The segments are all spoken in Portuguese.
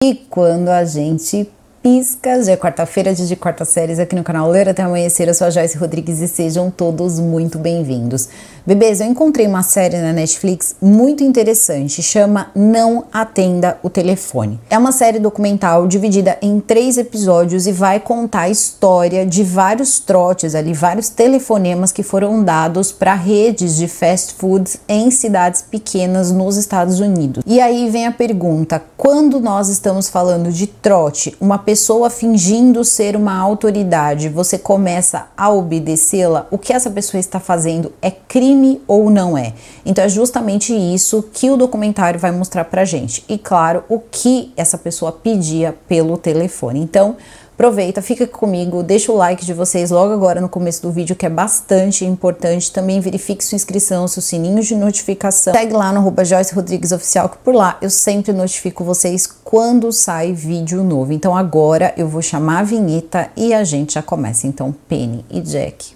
E quando a gente pisca, já é quarta-feira, dia de quarta séries aqui no canal Ler Até Amanhecer. Eu sou a Joyce Rodrigues e sejam todos muito bem-vindos. Bebês, eu encontrei uma série na Netflix muito interessante, chama Não Atenda o Telefone. É uma série documental dividida em 3 episódios e vai contar a história de vários trotes ali, vários telefonemas que foram dados para redes de fast foods em cidades pequenas nos Estados Unidos. E aí vem a pergunta, quando nós estamos falando de trote, uma pessoa fingindo ser uma autoridade, você começa a obedecê-la, o que essa pessoa está fazendo é crime ou não é? Então é justamente isso que o documentário vai mostrar pra gente. E claro, o que essa pessoa pedia pelo telefone. Então, aproveita, fica comigo, deixa o like de vocês logo agora no começo do vídeo, que é bastante importante. Também verifique sua inscrição, seu sininho de notificação. Segue lá no @Joyce Rodrigues Oficial, que por lá eu sempre notifico vocês quando sai vídeo novo. Então agora eu vou chamar a vinheta e a gente já começa. Então, Penny e Jack,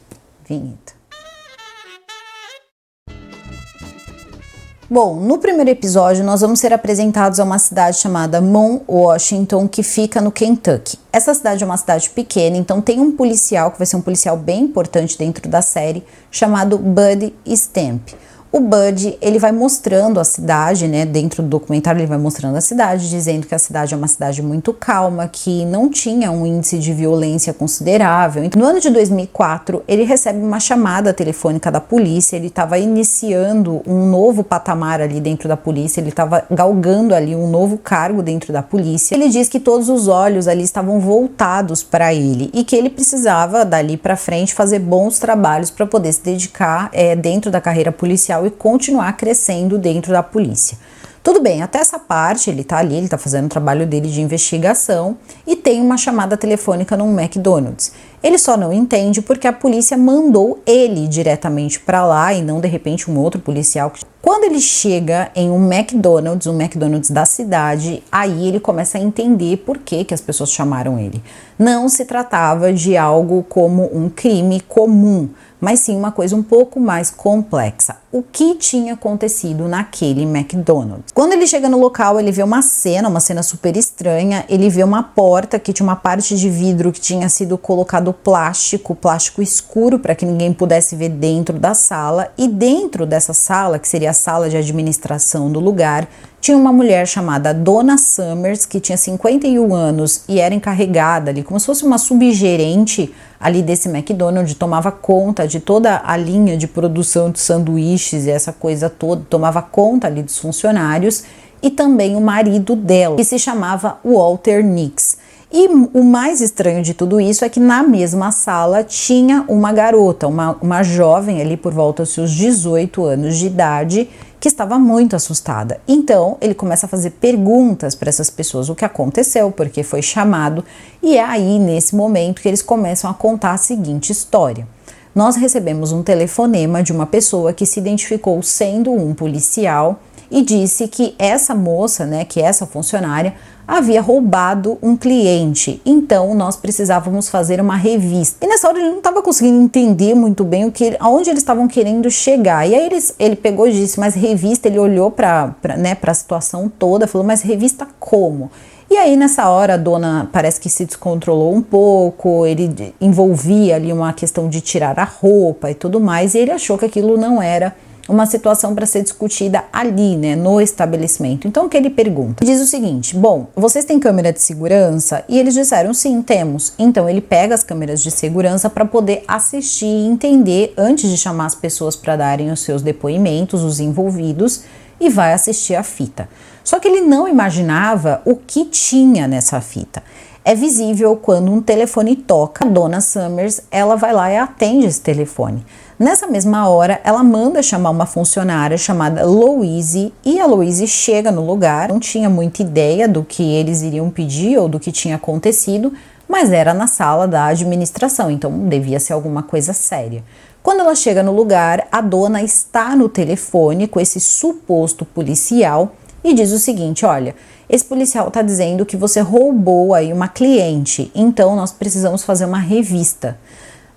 vinheta. Bom, no primeiro episódio nós vamos ser apresentados a uma cidade chamada Mount Washington, que fica no Kentucky. Essa cidade é uma cidade pequena, então tem um policial, que vai ser um policial bem importante dentro da série, chamado Bud Stamp. O Bud, ele vai mostrando a cidade, né, dentro do documentário ele vai mostrando a cidade, dizendo que a cidade é uma cidade muito calma, que não tinha um índice de violência considerável. No ano de 2004, ele recebe uma chamada telefônica da polícia, ele estava iniciando um novo patamar ali dentro da polícia, ele estava galgando ali um novo cargo dentro da polícia. Ele diz que todos os olhos ali estavam voltados para ele e que ele precisava, dali para frente, fazer bons trabalhos para poder se dedicar dentro da carreira policial e continuar crescendo dentro da polícia. Tudo bem, até essa parte ele tá ali, ele tá fazendo o trabalho dele de investigação e tem uma chamada telefônica num McDonald's. Ele só não entende porque a polícia mandou ele diretamente para lá e não de repente um outro policial. Quando ele chega em um McDonald's da cidade, aí ele começa a entender por que as pessoas chamaram ele. Não se tratava de algo como um crime comum, mas sim uma coisa um pouco mais complexa. O que tinha acontecido naquele McDonald's? Quando ele chega no local, ele vê uma cena super estranha. Ele vê uma porta que tinha uma parte de vidro que tinha sido colocado plástico escuro para que ninguém pudesse ver dentro da sala. E dentro dessa sala, que seria a sala de administração do lugar, tinha uma mulher chamada Donna Summers, que tinha 51 anos e era encarregada ali, como se fosse uma subgerente ali desse McDonald's, tomava conta de toda a linha de produção de sanduíches e essa coisa toda, tomava conta ali dos funcionários, e também o marido dela, que se chamava Walter Nix. E o mais estranho de tudo isso é que na mesma sala tinha uma garota, uma jovem ali por volta dos seus 18 anos de idade, que estava muito assustada. Então ele começa a fazer perguntas para essas pessoas, o que aconteceu, porque foi chamado, e é aí nesse momento que eles começam a contar a seguinte história. Nós recebemos um telefonema de uma pessoa que se identificou sendo um policial e disse que essa moça, né, que essa funcionária, havia roubado um cliente, então nós precisávamos fazer uma revista. E nessa hora ele não estava conseguindo entender muito bem aonde eles estavam querendo chegar. E aí ele pegou e disse, mas revista, ele olhou para a situação toda, falou, mas revista como? E aí nessa hora a dona parece que se descontrolou um pouco, ele envolvia ali uma questão de tirar a roupa e tudo mais, e ele achou que aquilo não era uma situação para ser discutida ali, né, no estabelecimento. Então o que ele pergunta? Diz o seguinte, bom, vocês têm câmera de segurança? E eles disseram, sim, temos. Então ele pega as câmeras de segurança para poder assistir e entender, antes de chamar as pessoas para darem os seus depoimentos, os envolvidos, e vai assistir a fita. Só que ele não imaginava o que tinha nessa fita. É visível quando um telefone toca, a Donna Summers, ela vai lá e atende esse telefone. Nessa mesma hora, ela manda chamar uma funcionária chamada Louise, e a Louise chega no lugar, não tinha muita ideia do que eles iriam pedir ou do que tinha acontecido, mas era na sala da administração, então devia ser alguma coisa séria. Quando ela chega no lugar, a dona está no telefone com esse suposto policial e diz o seguinte, olha, esse policial está dizendo que você roubou aí uma cliente, então nós precisamos fazer uma revista.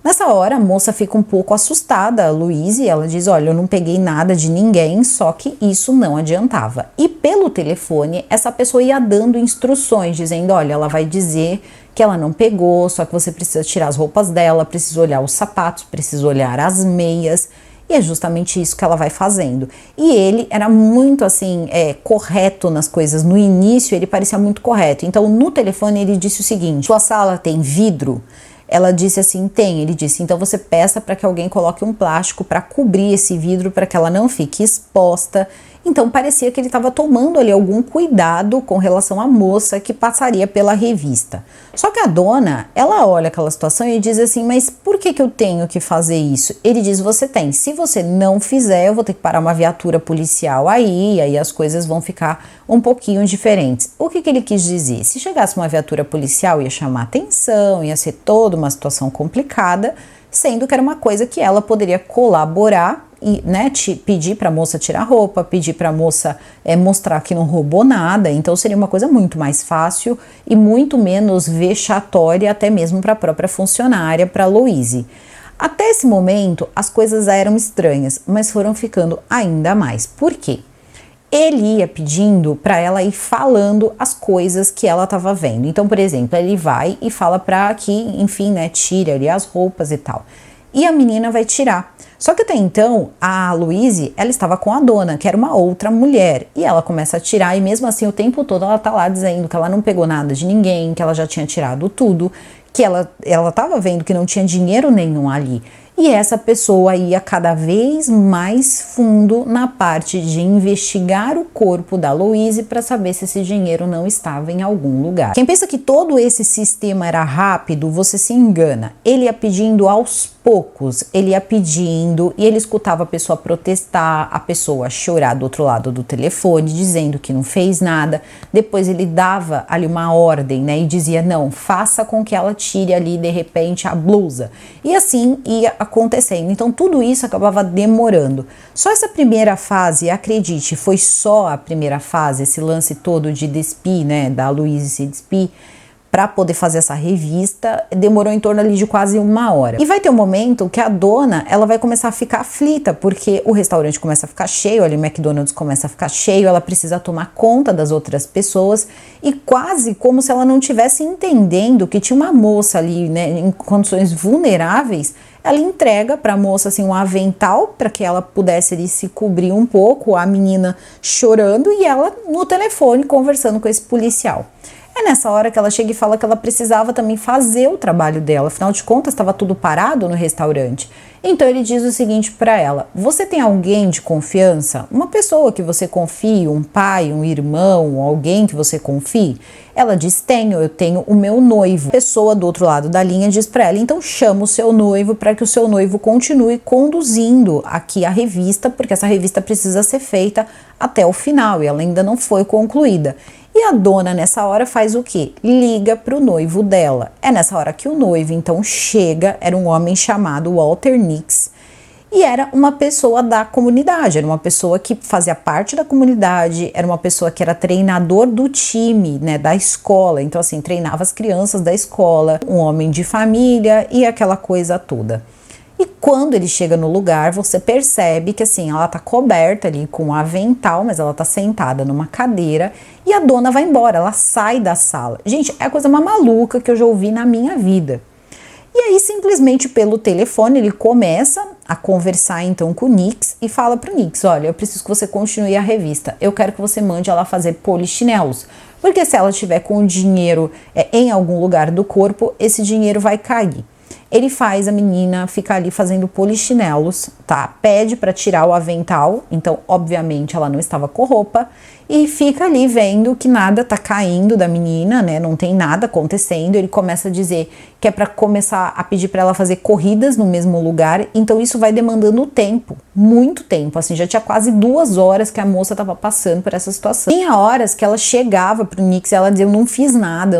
Nessa hora, a moça fica um pouco assustada, a Louise, ela diz, olha, eu não peguei nada de ninguém, só que isso não adiantava. E pelo telefone, essa pessoa ia dando instruções, dizendo, olha, ela vai dizer que ela não pegou, só que você precisa tirar as roupas dela, precisa olhar os sapatos, precisa olhar as meias, e é justamente isso que ela vai fazendo. E ele era muito assim, correto nas coisas. No início ele parecia muito correto. Então no telefone ele disse o seguinte, sua sala tem vidro? Ela disse assim, tem. Ele disse, então você peça para que alguém coloque um plástico para cobrir esse vidro, para que ela não fique exposta. Então parecia que ele estava tomando ali algum cuidado com relação à moça que passaria pela revista. Só que a dona, ela olha aquela situação e diz assim, mas por que eu tenho que fazer isso? Ele diz, você tem. Se você não fizer, eu vou ter que parar uma viatura policial aí as coisas vão ficar um pouquinho diferentes. O que ele quis dizer? Se chegasse uma viatura policial, ia chamar atenção, ia ser toda uma situação complicada, sendo que era uma coisa que ela poderia colaborar e, né, pedir para a moça tirar roupa, pedir para a moça mostrar que não roubou nada, então seria uma coisa muito mais fácil e muito menos vexatória até mesmo para a própria funcionária, para a Louise. Até esse momento as coisas eram estranhas, mas foram ficando ainda mais. Por quê? Ele ia pedindo para ela ir falando as coisas que ela estava vendo. Então, por exemplo, ele vai e fala para que, enfim, né, tire ali as roupas e tal. E a menina vai tirar. Só que até então, a Louise, ela estava com a dona, que era uma outra mulher. E ela começa a tirar e mesmo assim o tempo todo ela tá lá dizendo que ela não pegou nada de ninguém, que ela já tinha tirado tudo, que ela estava vendo que não tinha dinheiro nenhum ali. E essa pessoa ia cada vez mais fundo na parte de investigar o corpo da Louise para saber se esse dinheiro não estava em algum lugar. Quem pensa que todo esse sistema era rápido, você se engana. Ele ia pedindo aos poucos, ele ia pedindo e ele escutava a pessoa protestar, a pessoa chorar do outro lado do telefone, dizendo que não fez nada. Depois ele dava ali uma ordem, né, e dizia, não, faça com que ela tire ali de repente a blusa. E assim ia acontecendo. Então tudo isso acabava demorando. Só essa primeira fase, acredite, foi só a primeira fase, esse lance todo de despir, né, da Louise se despir, para poder fazer essa revista, demorou em torno ali de quase 1 hora. E vai ter um momento que a dona, ela vai começar a ficar aflita, porque o restaurante começa a ficar cheio, ali o McDonald's começa a ficar cheio, ela precisa tomar conta das outras pessoas, e quase como se ela não estivesse entendendo que tinha uma moça ali, né, em condições vulneráveis. Ela entrega para a moça assim um avental para que ela pudesse ali se cobrir um pouco, a menina chorando e ela no telefone conversando com esse policial. É nessa hora que ela chega e fala que ela precisava também fazer o trabalho dela, afinal de contas estava tudo parado no restaurante. Então ele diz o seguinte para ela, você tem alguém de confiança? Uma pessoa que você confie, um pai, um irmão, alguém que você confie? Ela diz, eu tenho o meu noivo. A pessoa do outro lado da linha diz para ela, então chama o seu noivo para que o seu noivo continue conduzindo aqui a revista, porque essa revista precisa ser feita até o final e ela ainda não foi concluída. E a dona nessa hora faz o quê? Liga para o noivo dela. É nessa hora que o noivo então chega, era um homem chamado Walter Nix e era uma pessoa da comunidade, era uma pessoa que fazia parte da comunidade, era uma pessoa que era treinador do time, né, da escola, então assim, treinava as crianças da escola, um homem de família e aquela coisa toda. E quando ele chega no lugar, você percebe que assim, ela tá coberta ali com um avental, mas ela tá sentada numa cadeira e a dona vai embora, ela sai da sala. Gente, é a coisa mais maluca que eu já ouvi na minha vida. E aí, simplesmente pelo telefone, ele começa a conversar então com o Nix e fala pro Nix, olha, eu preciso que você continue a revista, eu quero que você mande ela fazer polichinelos, porque se ela estiver com o dinheiro em algum lugar do corpo, esse dinheiro vai cair. Ele faz a menina ficar ali fazendo polichinelos, tá? Pede para tirar o avental, então obviamente ela não estava com roupa, e fica ali vendo que nada tá caindo da menina, né? Não tem nada acontecendo. Ele começa a dizer que é para começar a pedir para ela fazer corridas no mesmo lugar, então isso vai demandando tempo, muito tempo, assim, já tinha quase 2 horas que a moça tava passando por essa situação. Tinha horas que ela chegava pro Nix e ela dizia, eu não fiz nada,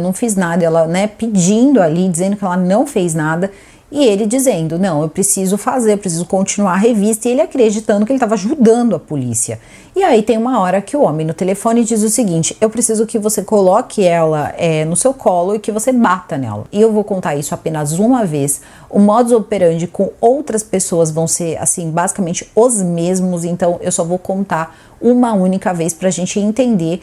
ela, né, pedindo ali, dizendo que ela não fez nada, e ele dizendo, não, eu preciso fazer, eu preciso continuar a revista, e ele acreditando que ele estava ajudando a polícia. E aí tem uma hora que o homem no telefone diz o seguinte: eu preciso que você coloque ela no seu colo e que você bata nela. E eu vou contar isso apenas uma vez. O modus operandi com outras pessoas vão ser, assim, basicamente os mesmos. Então eu só vou contar uma única vez pra gente entender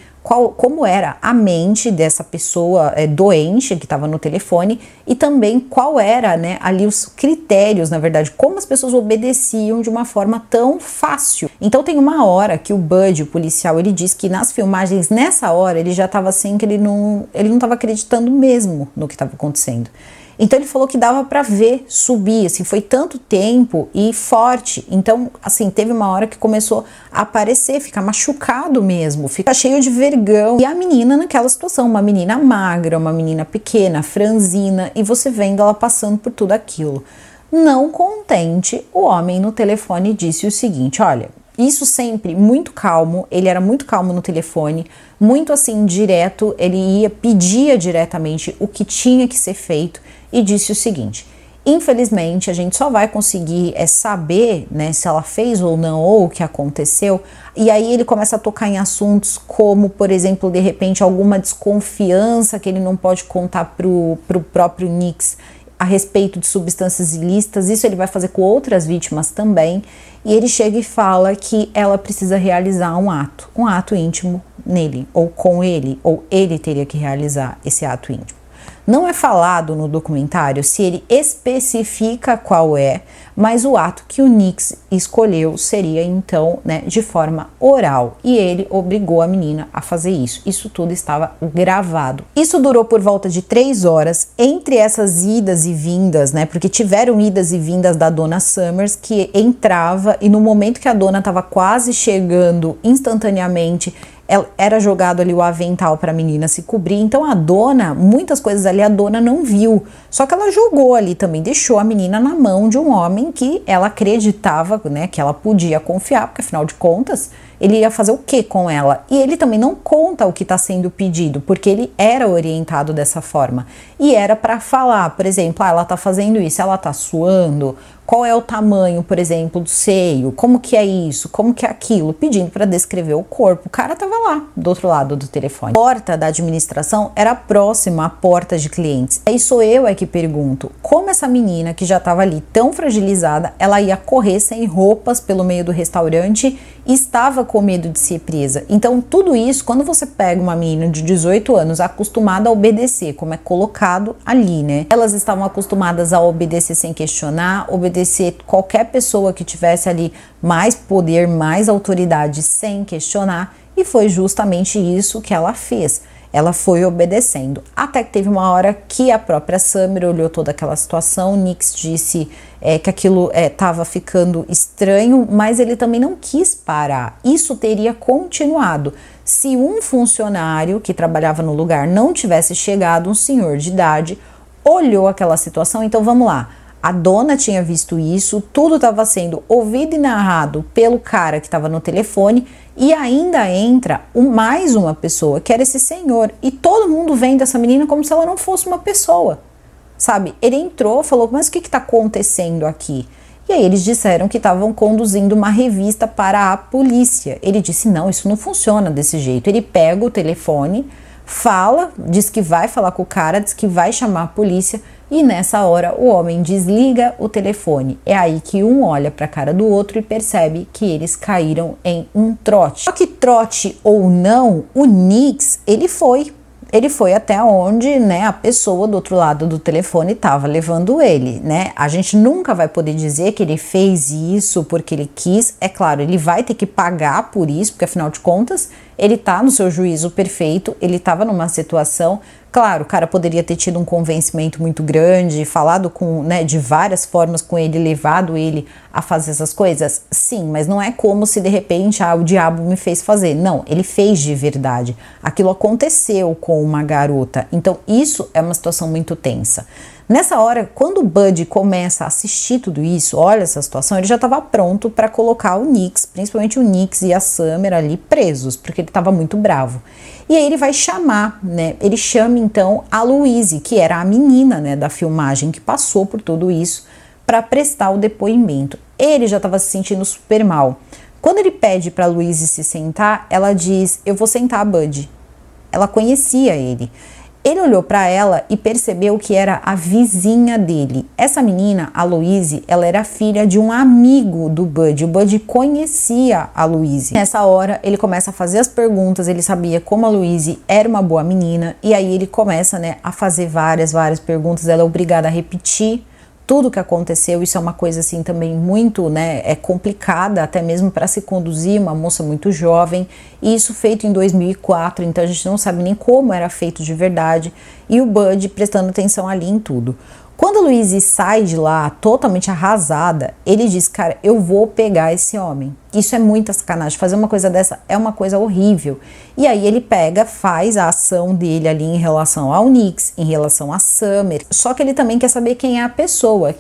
como era a mente dessa pessoa doente que estava no telefone e também qual era, né, ali os critérios, na verdade, como as pessoas obedeciam de uma forma tão fácil. Então tem uma hora que o Bud, o policial, ele diz que nas filmagens, nessa hora, ele já estava assim, que ele não estava acreditando mesmo no que estava acontecendo. Então ele falou que dava para ver subir, assim, foi tanto tempo e forte. Então, assim, teve uma hora que começou a aparecer, ficar machucado mesmo, ficar cheio de vergão. E a menina naquela situação, uma menina magra, uma menina pequena, franzina, e você vendo ela passando por tudo aquilo. Não contente, o homem no telefone disse o seguinte: olha, isso sempre muito calmo, ele era muito calmo no telefone, muito assim direto, ele pedia diretamente o que tinha que ser feito e disse o seguinte: infelizmente a gente só vai conseguir saber, né, se ela fez ou não ou o que aconteceu. E aí ele começa a tocar em assuntos como, por exemplo, de repente alguma desconfiança que ele não pode contar pro próprio Nix a respeito de substâncias ilícitas. Isso ele vai fazer com outras vítimas também. E ele chega e fala que ela precisa realizar um ato íntimo nele, ou com ele, ou ele teria que realizar esse ato íntimo. Não é falado no documentário se ele especifica qual é, mas o ato que o Nix escolheu seria então, né, de forma oral, e ele obrigou a menina a fazer isso. Isso tudo estava gravado. Isso durou por volta de 3 horas, entre essas idas e vindas, né, porque tiveram idas e vindas da dona Summers, que entrava e no momento que a dona estava quase chegando, instantaneamente era jogado ali o avental para a menina se cobrir. Então a dona, muitas coisas ali a dona não viu, só que ela jogou ali também, deixou a menina na mão de um homem que ela acreditava, né, que ela podia confiar, porque afinal de contas ele ia fazer o que com ela? E ele também não conta o que está sendo pedido, porque ele era orientado dessa forma. E era para falar, por exemplo, ela está fazendo isso, ela está suando, qual é o tamanho, por exemplo, do seio, como que é isso, como que é aquilo, pedindo para descrever o corpo. O cara estava lá, do outro lado do telefone. A porta da administração era próxima à porta de clientes. Aí sou eu que pergunto, como essa menina que já estava ali tão fragilizada, ela ia correr sem roupas pelo meio do restaurante e estava com medo de ser presa. Então tudo isso, quando você pega uma menina de 18 anos acostumada a obedecer, como é colocado ali, né? Elas estavam acostumadas a obedecer sem questionar, obedecer qualquer pessoa que tivesse ali mais poder, mais autoridade sem questionar, e foi justamente isso que ela fez. Ela foi obedecendo, até que teve uma hora que a própria Summer olhou toda aquela situação. Nix disse que aquilo estava ficando estranho, mas ele também não quis parar. Isso teria continuado se um funcionário que trabalhava no lugar não tivesse chegado, um senhor de idade, olhou aquela situação. Então vamos lá. A dona tinha visto isso, tudo estava sendo ouvido e narrado pelo cara que estava no telefone, e ainda entra mais uma pessoa, que era esse senhor, e todo mundo vendo essa menina como se ela não fosse uma pessoa, sabe? Ele entrou, falou: mas o que está acontecendo aqui? E aí eles disseram que estavam conduzindo uma revista para a polícia. Ele disse: não, isso não funciona desse jeito. Ele pega o telefone, fala, diz que vai falar com o cara, diz que vai chamar a polícia. E nessa hora o homem desliga o telefone. É aí que um olha para a cara do outro e percebe que eles caíram em um trote. Só que trote ou não, o Nix, ele foi até onde, né, a pessoa do outro lado do telefone estava levando ele, né? A gente nunca vai poder dizer que ele fez isso porque ele quis. É claro, ele vai ter que pagar por isso, porque afinal de contas, ele tá no seu juízo perfeito, ele estava numa situação. Claro, o cara poderia ter tido um convencimento muito grande, falado com, né, de várias formas com ele, levado ele a fazer essas coisas. Sim, mas não é como se de repente o diabo me fez fazer. Não, ele fez de verdade. Aquilo aconteceu com uma garota. Então isso é uma situação muito tensa. Nessa hora, quando o Bud começa a assistir tudo isso, olha essa situação, ele já estava pronto para colocar o Nix, principalmente o Nix e a Summer ali presos, porque ele estava muito bravo. E aí ele vai chamar, né? Ele chama então a Louise, que era a menina, né, da filmagem que passou por tudo isso, para prestar o depoimento. Ele já estava se sentindo super mal. Quando ele pede para Louise se sentar, ela diz: eu vou sentar, Bud. Ela conhecia ele. Ele olhou para ela e percebeu que era a vizinha dele. Essa menina, a Louise, ela era filha de um amigo do Bud. O Bud conhecia a Louise. Nessa hora, ele começa a fazer as perguntas, ele sabia como a Louise era uma boa menina, e aí ele começa, né, a fazer várias perguntas. Ela é obrigada a repetir tudo que aconteceu. Isso é uma coisa assim também muito, né, complicada até mesmo para se conduzir, uma moça muito jovem, e isso feito em 2004, então a gente não sabe nem como era feito de verdade, e o Bud prestando atenção ali em tudo. Quando a Louise sai de lá totalmente arrasada, ele diz: cara, eu vou pegar esse homem. Isso é muita sacanagem, fazer uma coisa dessa é uma coisa horrível. E aí ele pega, faz a ação dele ali em relação ao Nix, em relação a Summer, só que ele também quer saber quem é a pessoa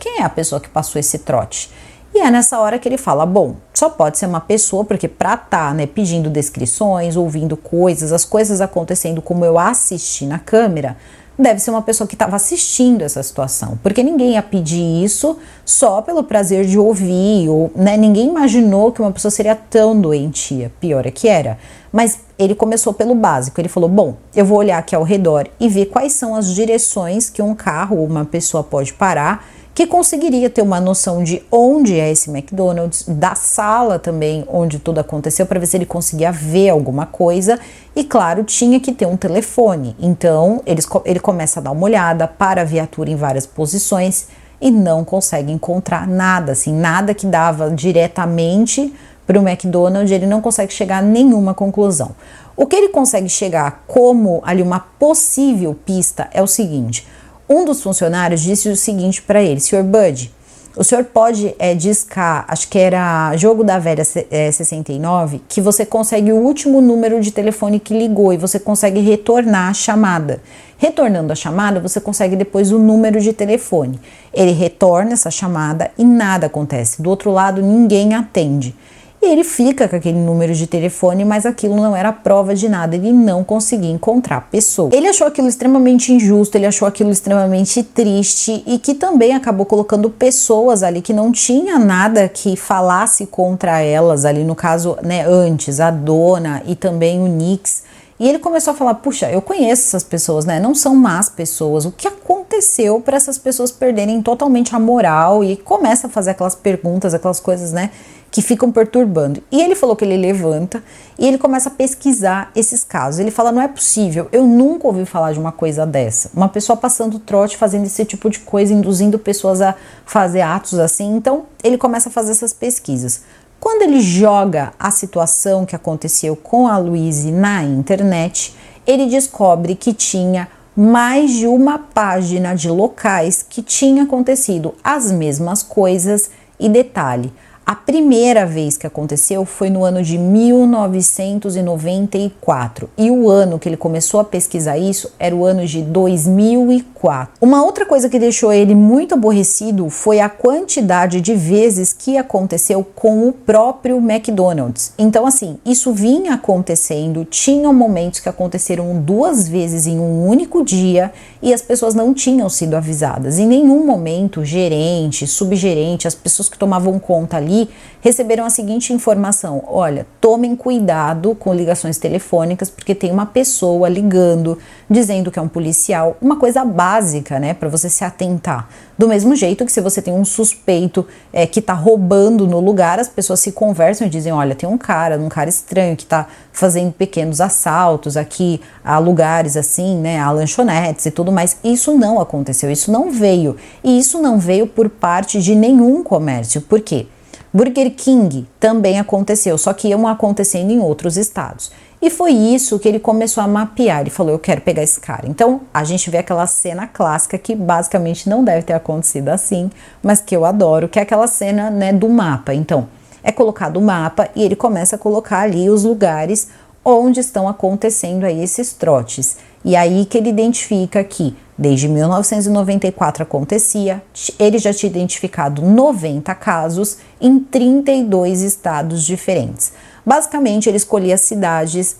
que passou esse trote. E é nessa hora que ele fala: bom, só pode ser uma pessoa, porque pra tá, né, pedindo descrições, ouvindo coisas, as coisas acontecendo como eu assisti na câmera, deve ser uma pessoa que estava assistindo essa situação, porque ninguém ia pedir isso só pelo prazer de ouvir, ou, né, ninguém imaginou que uma pessoa seria tão doentia, pior é que era. Mas ele começou pelo básico, ele falou: bom, eu vou olhar aqui ao redor e ver quais são as direções que um carro ou uma pessoa pode parar, que conseguiria ter uma noção de onde é esse McDonald's, da sala também onde tudo aconteceu, para ver se ele conseguia ver alguma coisa. E claro, tinha que ter um telefone. Então ele começa a dar uma olhada, para a viatura em várias posições e não consegue encontrar nada, assim, nada que dava diretamente para o McDonald's. Ele não consegue chegar a nenhuma conclusão. O que ele consegue chegar como ali uma possível pista é o seguinte: um dos funcionários disse o seguinte para ele: Sr. Bud, o senhor pode discar, acho que era jogo da velha 69, que você consegue o último número de telefone que ligou e você consegue retornar a chamada. Retornando a chamada, você consegue depois o número de telefone. Ele retorna essa chamada e nada acontece. Do outro lado, ninguém atende. E ele fica com aquele número de telefone, mas aquilo não era prova de nada, ele não conseguia encontrar a pessoa. Ele achou aquilo extremamente injusto, ele achou aquilo extremamente triste, e que também acabou colocando pessoas ali que não tinha nada que falasse contra elas ali, no caso, né, antes, a dona e também o Nix. E ele começou a falar: puxa, eu conheço essas pessoas, né? Não são más pessoas. O que aconteceu para essas pessoas perderem totalmente a moral? E começa a fazer aquelas perguntas, aquelas coisas, né, que ficam perturbando. E ele falou que ele levanta e ele começa a pesquisar esses casos. Ele fala: não é possível, eu nunca ouvi falar de uma coisa dessa. Uma pessoa passando trote, fazendo esse tipo de coisa, induzindo pessoas a fazer atos assim. Então ele começa a fazer essas pesquisas. Quando ele joga a situação que aconteceu com a Louise na internet, ele descobre que tinha mais de uma página de locais que tinha acontecido as mesmas coisas. E detalhe, a primeira vez que aconteceu foi no ano de 1994, e o ano que ele começou a pesquisar isso era o ano de 2004. Uma outra coisa que deixou ele muito aborrecido foi a quantidade de vezes que aconteceu com o próprio McDonald's. Então assim, isso vinha acontecendo, tinham momentos que aconteceram 2 vezes em um único dia e as pessoas não tinham sido avisadas. Em nenhum momento, gerente, subgerente, as pessoas que tomavam conta ali receberam a seguinte informação: olha, tomem cuidado com ligações telefônicas, porque tem uma pessoa ligando, dizendo que é um policial, uma coisa básica, né, para você se atentar. Do mesmo jeito que se você tem um suspeito que tá roubando no lugar, as pessoas se conversam e dizem: olha, tem um cara estranho que tá fazendo pequenos assaltos aqui a lugares assim, né, a lanchonetes e tudo mais. Isso não aconteceu, isso não veio. E isso não veio por parte de nenhum comércio. Por quê? Burger King também aconteceu, só que iam acontecendo em outros estados. E foi isso que ele começou a mapear. Ele falou: eu quero pegar esse cara. Então a gente vê aquela cena clássica, que basicamente não deve ter acontecido assim, mas que eu adoro, que é aquela cena, né, do mapa. Então é colocado o mapa e ele começa a colocar ali os lugares onde estão acontecendo aí esses trotes. E aí que ele identifica que desde 1994 acontecia, ele já tinha identificado 90 casos em 32 estados diferentes. Basicamente, ele escolhia cidades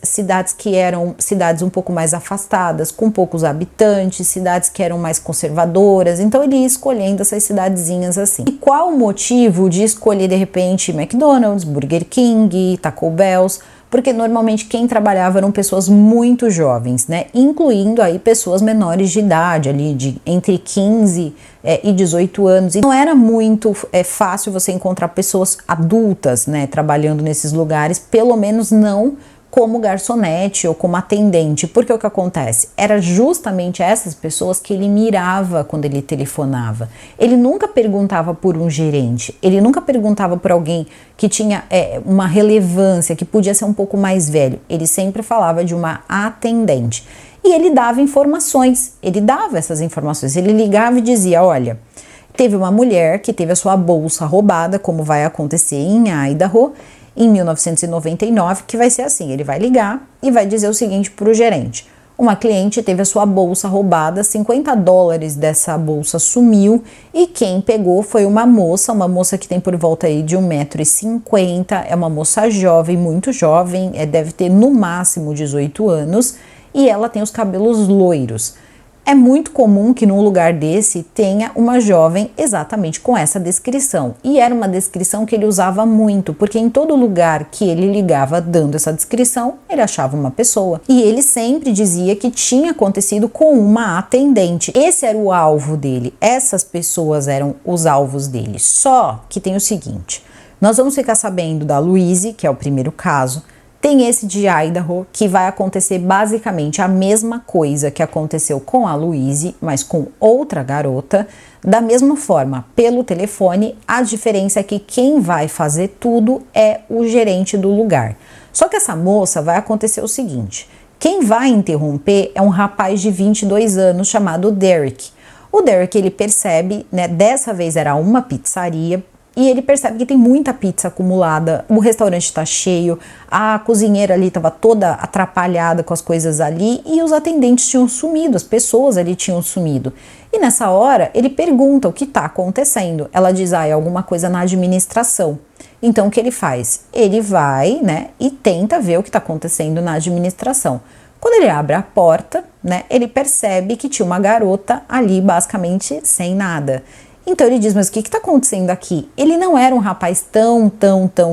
que eram cidades um pouco mais afastadas, com poucos habitantes, cidades que eram mais conservadoras. Então, ele ia escolhendo essas cidadezinhas assim. E qual o motivo de escolher, de repente, McDonald's, Burger King, Taco Bell's? Porque normalmente quem trabalhava eram pessoas muito jovens, né? Incluindo aí pessoas menores de idade, ali de entre 15 e 18 anos. E não era muito fácil você encontrar pessoas adultas, né, trabalhando nesses lugares, pelo menos não como garçonete ou como atendente, porque o que acontece? Era justamente essas pessoas que ele mirava quando ele telefonava. Ele nunca perguntava por um gerente, ele nunca perguntava por alguém que tinha uma relevância, que podia ser um pouco mais velho. Ele sempre falava de uma atendente. E ele dava informações, ele dava essas informações, ele ligava e dizia, olha, teve uma mulher que teve a sua bolsa roubada, como vai acontecer em Idaho, em 1999, que vai ser assim, ele vai ligar e vai dizer o seguinte para o gerente: uma cliente teve a sua bolsa roubada, $50 dessa bolsa sumiu e quem pegou foi uma moça que tem por volta aí de 1,50 m, é uma moça jovem, muito jovem, deve ter no máximo 18 anos e ela tem os cabelos loiros. É muito comum que num lugar desse tenha uma jovem exatamente com essa descrição. E era uma descrição que ele usava muito, porque em todo lugar que ele ligava dando essa descrição, ele achava uma pessoa. E ele sempre dizia que tinha acontecido com uma atendente. Esse era o alvo dele, essas pessoas eram os alvos dele. Só que tem o seguinte, nós vamos ficar sabendo da Louise, que é o primeiro caso. Tem esse de Idaho, que vai acontecer basicamente a mesma coisa que aconteceu com a Louise, mas com outra garota, da mesma forma, pelo telefone. A diferença é que quem vai fazer tudo é o gerente do lugar. Só que essa moça vai acontecer o seguinte, quem vai interromper é um rapaz de 22 anos chamado Derek. O Derek, ele percebe, né, dessa vez era uma pizzaria, e ele percebe que tem muita pizza acumulada, o restaurante está cheio, a cozinheira ali estava toda atrapalhada com as coisas ali e os atendentes tinham sumido, as pessoas ali tinham sumido. E nessa hora ele pergunta o que está acontecendo. Ela diz, é alguma coisa na administração. Então o que ele faz? Ele vai, né, e tenta ver o que está acontecendo na administração. Quando ele abre a porta, né, ele percebe que tinha uma garota ali basicamente sem nada. Então ele diz, mas o que está acontecendo aqui? Ele não era um rapaz tão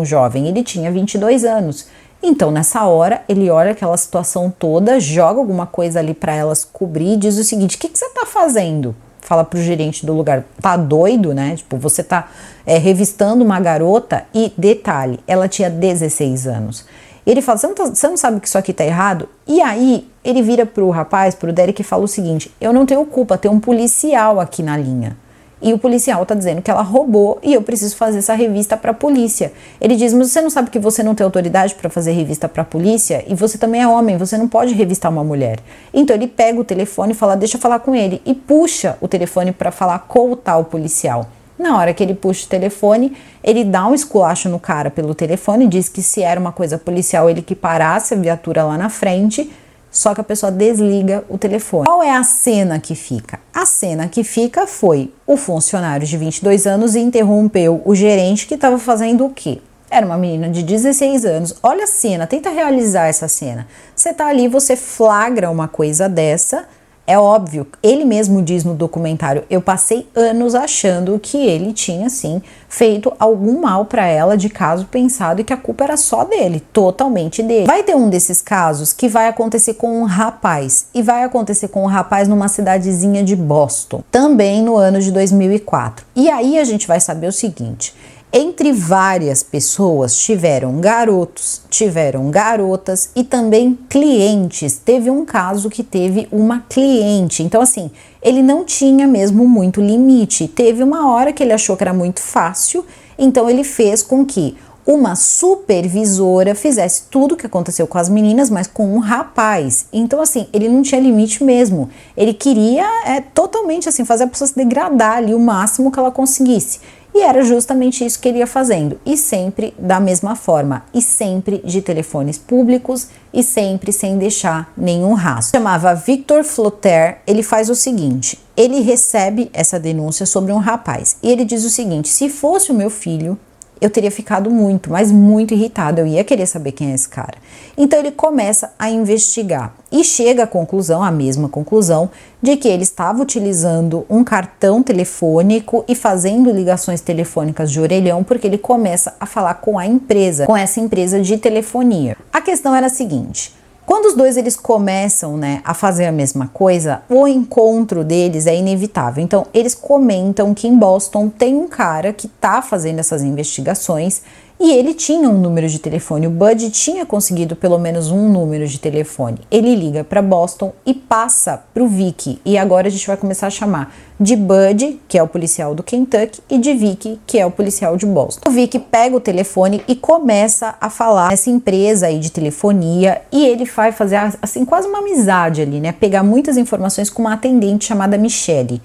jovem, ele tinha 22 anos. Então nessa hora ele olha aquela situação toda, joga alguma coisa ali para elas cobrir e diz o seguinte, o que você está fazendo? Fala pro gerente do lugar, tá doido, né? Tipo, você tá revistando uma garota e detalhe, ela tinha 16 anos. Ele fala, você não sabe que isso aqui tá errado? E aí ele vira pro rapaz, pro Derek e fala o seguinte, eu não tenho culpa, tem um policial aqui na linha. E o policial tá dizendo que ela roubou e eu preciso fazer essa revista para a polícia. Ele diz, mas você não sabe que você não tem autoridade para fazer revista para a polícia? E você também é homem, você não pode revistar uma mulher. Então ele pega o telefone e fala, deixa eu falar com ele. E puxa o telefone para falar com o tal policial. Na hora que ele puxa o telefone, ele dá um esculacho no cara pelo telefone, diz que se era uma coisa policial ele que parasse a viatura lá na frente. Só que a pessoa desliga o telefone. Qual é a cena que fica? A cena que fica foi o funcionário de 22 anos interrompeu o gerente que estava fazendo o quê? Era uma menina de 16 anos. Olha a cena, tenta realizar essa cena. Você tá ali, você flagra uma coisa dessa. É óbvio, ele mesmo diz no documentário, eu passei anos achando que ele tinha, sim, feito algum mal para ela de caso pensado e que a culpa era só dele, totalmente dele. Vai ter um desses casos que vai acontecer com um rapaz, e vai acontecer com um rapaz numa cidadezinha de Boston, também no ano de 2004. E aí a gente vai saber o seguinte, entre várias pessoas tiveram garotos, tiveram garotas e também clientes. Teve um caso que teve uma cliente. Então assim, ele não tinha mesmo muito limite. Teve uma hora que ele achou que era muito fácil, então ele fez com que uma supervisora fizesse tudo o que aconteceu com as meninas, mas com um rapaz. Então assim, ele não tinha limite mesmo. Ele queria totalmente assim fazer a pessoa se degradar ali o máximo que ela conseguisse. E era justamente isso que ele ia fazendo, e sempre da mesma forma, e sempre de telefones públicos, e sempre sem deixar nenhum rastro. Chamava Victor Flotter, ele faz o seguinte, ele recebe essa denúncia sobre um rapaz, e ele diz o seguinte, se fosse o meu filho, eu teria ficado muito, mas muito irritada, eu ia querer saber quem é esse cara. Então ele começa a investigar e chega à conclusão, a mesma conclusão, de que ele estava utilizando um cartão telefônico e fazendo ligações telefônicas de orelhão, porque ele começa a falar com a empresa, com essa empresa de telefonia. A questão era a seguinte: quando os dois eles começam, a fazer a mesma coisa, o encontro deles é inevitável. Então, eles comentam que em Boston tem um cara que tá fazendo essas investigações e ele tinha um número de telefone. O Bud tinha conseguido pelo menos um número de telefone. Ele liga para Boston e passa pro Vic. E agora a gente vai começar a chamar de Bud, que é o policial do Kentucky, e de Vic, que é o policial de Boston. O Vic pega o telefone e começa a falar nessa empresa aí de telefonia, e ele vai fazer assim quase uma amizade ali, pegar muitas informações com uma atendente chamada Michelle.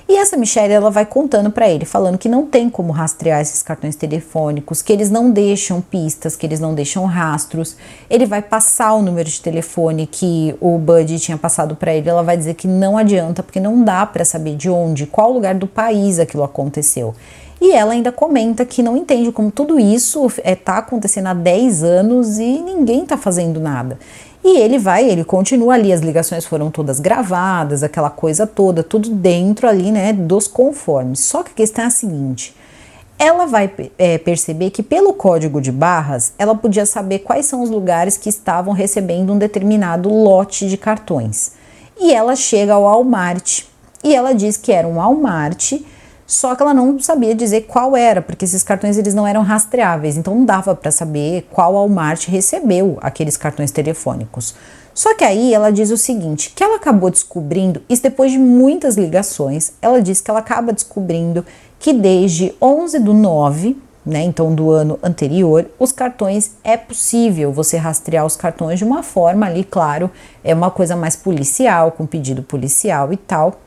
E essa Michelle, ela vai contando para ele, falando que não tem como rastrear esses cartões telefônicos, que eles não deixam pistas, que eles não deixam rastros. Ele vai passar o número de telefone que o Bud tinha passado para ele. Ela vai dizer que não adianta, porque não dá para saber de onde, qual lugar do país aquilo aconteceu. E ela ainda comenta que não entende como tudo isso tá acontecendo há 10 anos e ninguém tá fazendo nada. E ele continua ali, as ligações foram todas gravadas, aquela coisa toda, tudo dentro ali, dos conformes. Só que a questão é a seguinte: ela vai perceber que pelo código de barras, ela podia saber quais são os lugares que estavam recebendo um determinado lote de cartões. E ela chega ao Walmart, e ela diz que era um Walmart, só que ela não sabia dizer qual era, porque esses cartões eles não eram rastreáveis, então não dava para saber qual Walmart recebeu aqueles cartões telefônicos. Só que aí ela diz o seguinte, que ela acabou descobrindo, isso depois de muitas ligações, ela diz que ela acaba descobrindo que desde 11/9, então do ano anterior, os cartões é possível você rastrear os cartões de uma forma ali, claro, é uma coisa mais policial, com pedido policial e tal.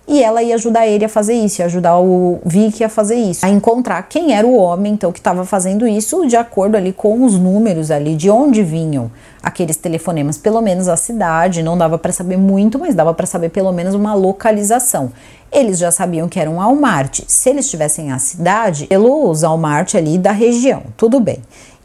E ela ia ajudar ele a fazer isso, ia ajudar o Vic a fazer isso, a encontrar quem era o homem, então, que estava fazendo isso, de acordo ali com os números ali, de onde vinham aqueles telefonemas, pelo menos a cidade, não dava para saber muito, mas dava para saber pelo menos uma localização. Eles já sabiam que era um Walmart, se eles tivessem a cidade, pelos Walmart ali da região, tudo bem.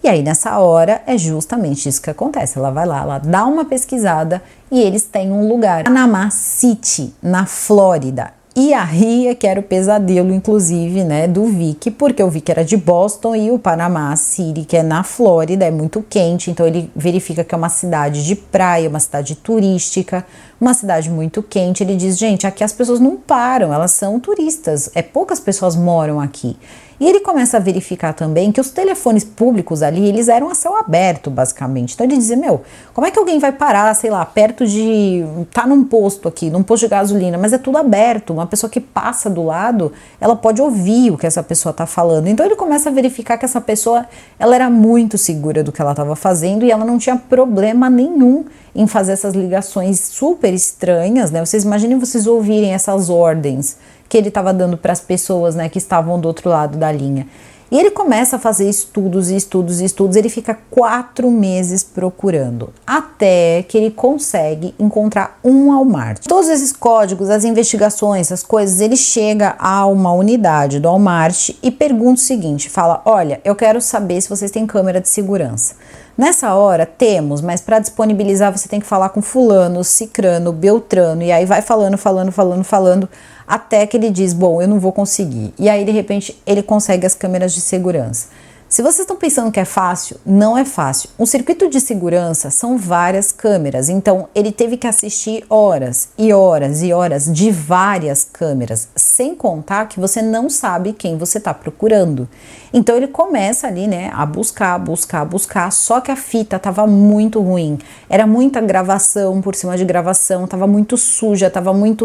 E aí nessa hora é justamente isso que acontece, ela vai lá, ela dá uma pesquisada e eles têm um lugar, Panama City, na Flórida. E aí é que era o pesadelo, inclusive, do Vic, porque o Vic era de Boston e o Panama City, que é na Flórida, é muito quente, então ele verifica que é uma cidade de praia, uma cidade turística, uma cidade muito quente. Ele diz, gente, aqui as pessoas não param, elas são turistas, poucas pessoas moram aqui. E ele começa a verificar também que os telefones públicos ali, eles eram a céu aberto, basicamente. Então ele dizia, como é que alguém vai parar, sei lá, perto de... tá num posto aqui, num posto de gasolina, mas é tudo aberto. Uma pessoa que passa do lado, ela pode ouvir o que essa pessoa tá falando. Então ele começa a verificar que essa pessoa, ela era muito segura do que ela estava fazendo e ela não tinha problema nenhum em fazer essas ligações super estranhas, Vocês imaginem vocês ouvirem essas ordens que ele estava dando para as pessoas, que estavam do outro lado da linha. E ele começa a fazer estudos, ele fica 4 meses procurando, até que ele consegue encontrar um Walmart. Todos esses códigos, as investigações, essas coisas, ele chega a uma unidade do Walmart e pergunta o seguinte, fala, olha, eu quero saber se vocês têm câmera de segurança. Nessa hora, temos, mas para disponibilizar você tem que falar com fulano, cicrano, beltrano, e aí vai falando, até que ele diz, bom, eu não vou conseguir. E aí, de repente, ele consegue as câmeras de segurança. Se vocês estão pensando que é fácil, não é fácil. Um circuito de segurança são várias câmeras, então ele teve que assistir horas e horas e horas de várias câmeras, sem contar que você não sabe quem você está procurando. Então ele começa ali, a buscar, só que a fita estava muito ruim. Era muita gravação por cima de gravação, estava muito suja,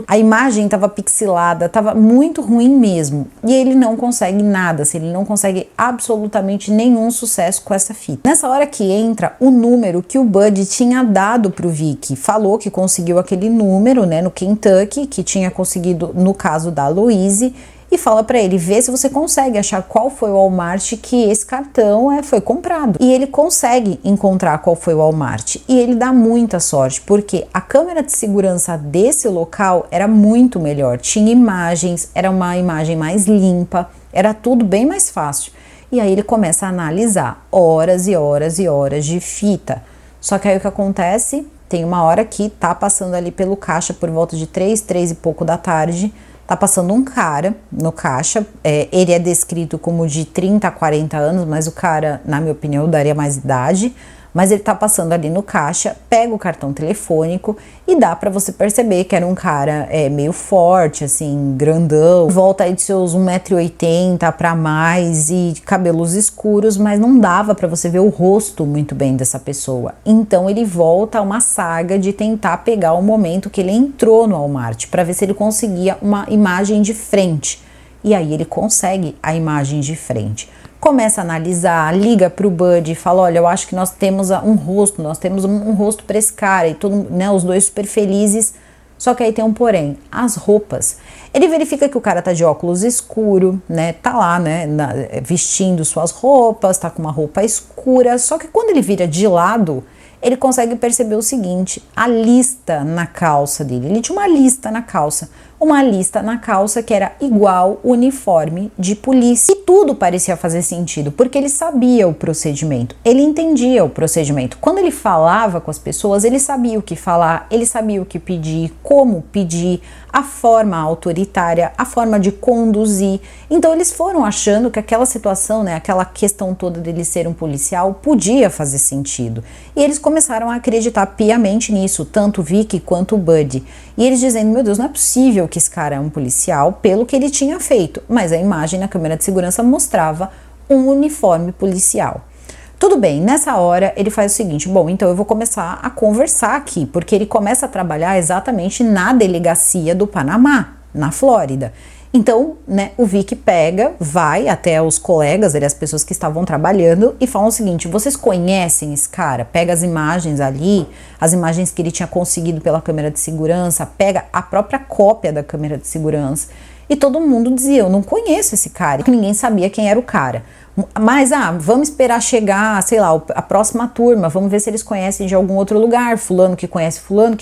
a imagem estava pixelada, estava muito ruim mesmo. E ele não consegue nada, ele não consegue absolutamente nenhum sucesso com essa fita. Nessa hora que entra o número que o Bud tinha dado pro Vic, falou que conseguiu aquele número, no Kentucky, que tinha conseguido no caso da Louise, e fala para ele, vê se você consegue achar qual foi o Walmart que esse cartão foi comprado. E ele consegue encontrar qual foi o Walmart. E ele dá muita sorte, porque a câmera de segurança desse local era muito melhor. Tinha imagens, era uma imagem mais limpa, era tudo bem mais fácil. E aí ele começa a analisar horas e horas e horas de fita. Só que aí o que acontece? Tem uma hora que tá passando ali pelo caixa por volta de 3 e pouco da tarde, tá passando um cara no caixa, ele é descrito como de 30 a 40 anos, mas o cara, na minha opinião, daria mais idade, mas ele tá passando ali no caixa, pega o cartão telefônico e dá pra você perceber que era um cara meio forte, assim, grandão, volta aí de seus 1,80 m pra mais e cabelos escuros, mas não dava pra você ver o rosto muito bem dessa pessoa. Então ele volta a uma saga de tentar pegar o momento que ele entrou no Walmart pra ver se ele conseguia uma imagem de frente. E aí ele consegue a imagem de frente. Começa a analisar, liga pro Buddy e fala, olha, eu acho que nós temos um rosto para esse cara, e todo, né, os dois super felizes, só que aí tem um porém, as roupas. Ele verifica que o cara tá de óculos escuro, né, tá lá, né, vestindo suas roupas, tá com uma roupa escura, só que quando ele vira de lado, ele consegue perceber o seguinte, a lista na calça dele, ele tinha uma lista na calça que era igual o uniforme de polícia. E tudo parecia fazer sentido, porque ele sabia o procedimento, ele entendia o procedimento. Quando ele falava com as pessoas, ele sabia o que falar, ele sabia o que pedir, como pedir, a forma autoritária, a forma de conduzir. Então eles foram achando que aquela situação, né, aquela questão toda dele ser um policial podia fazer sentido. E eles começaram a acreditar piamente nisso, tanto o Vic quanto o Buddy. E eles dizendo, meu Deus, não é possível que esse cara é um policial pelo que ele tinha feito. Mas a imagem na câmera de segurança mostrava um uniforme policial. Tudo bem, nessa hora ele faz o seguinte, bom, então eu vou começar a conversar aqui, porque ele começa a trabalhar exatamente na delegacia do Panamá, na Flórida. Então, né, o Vic vai até os colegas, as pessoas que estavam trabalhando e falam o seguinte, vocês conhecem esse cara? Pega as imagens ali, as imagens que ele tinha conseguido pela câmera de segurança, pega a própria cópia da câmera de segurança e todo mundo dizia, eu não conheço esse cara, porque ninguém sabia quem era o cara. Mas, vamos esperar chegar, sei lá, a próxima turma, vamos ver se eles conhecem de algum outro lugar, fulano que conhece fulano,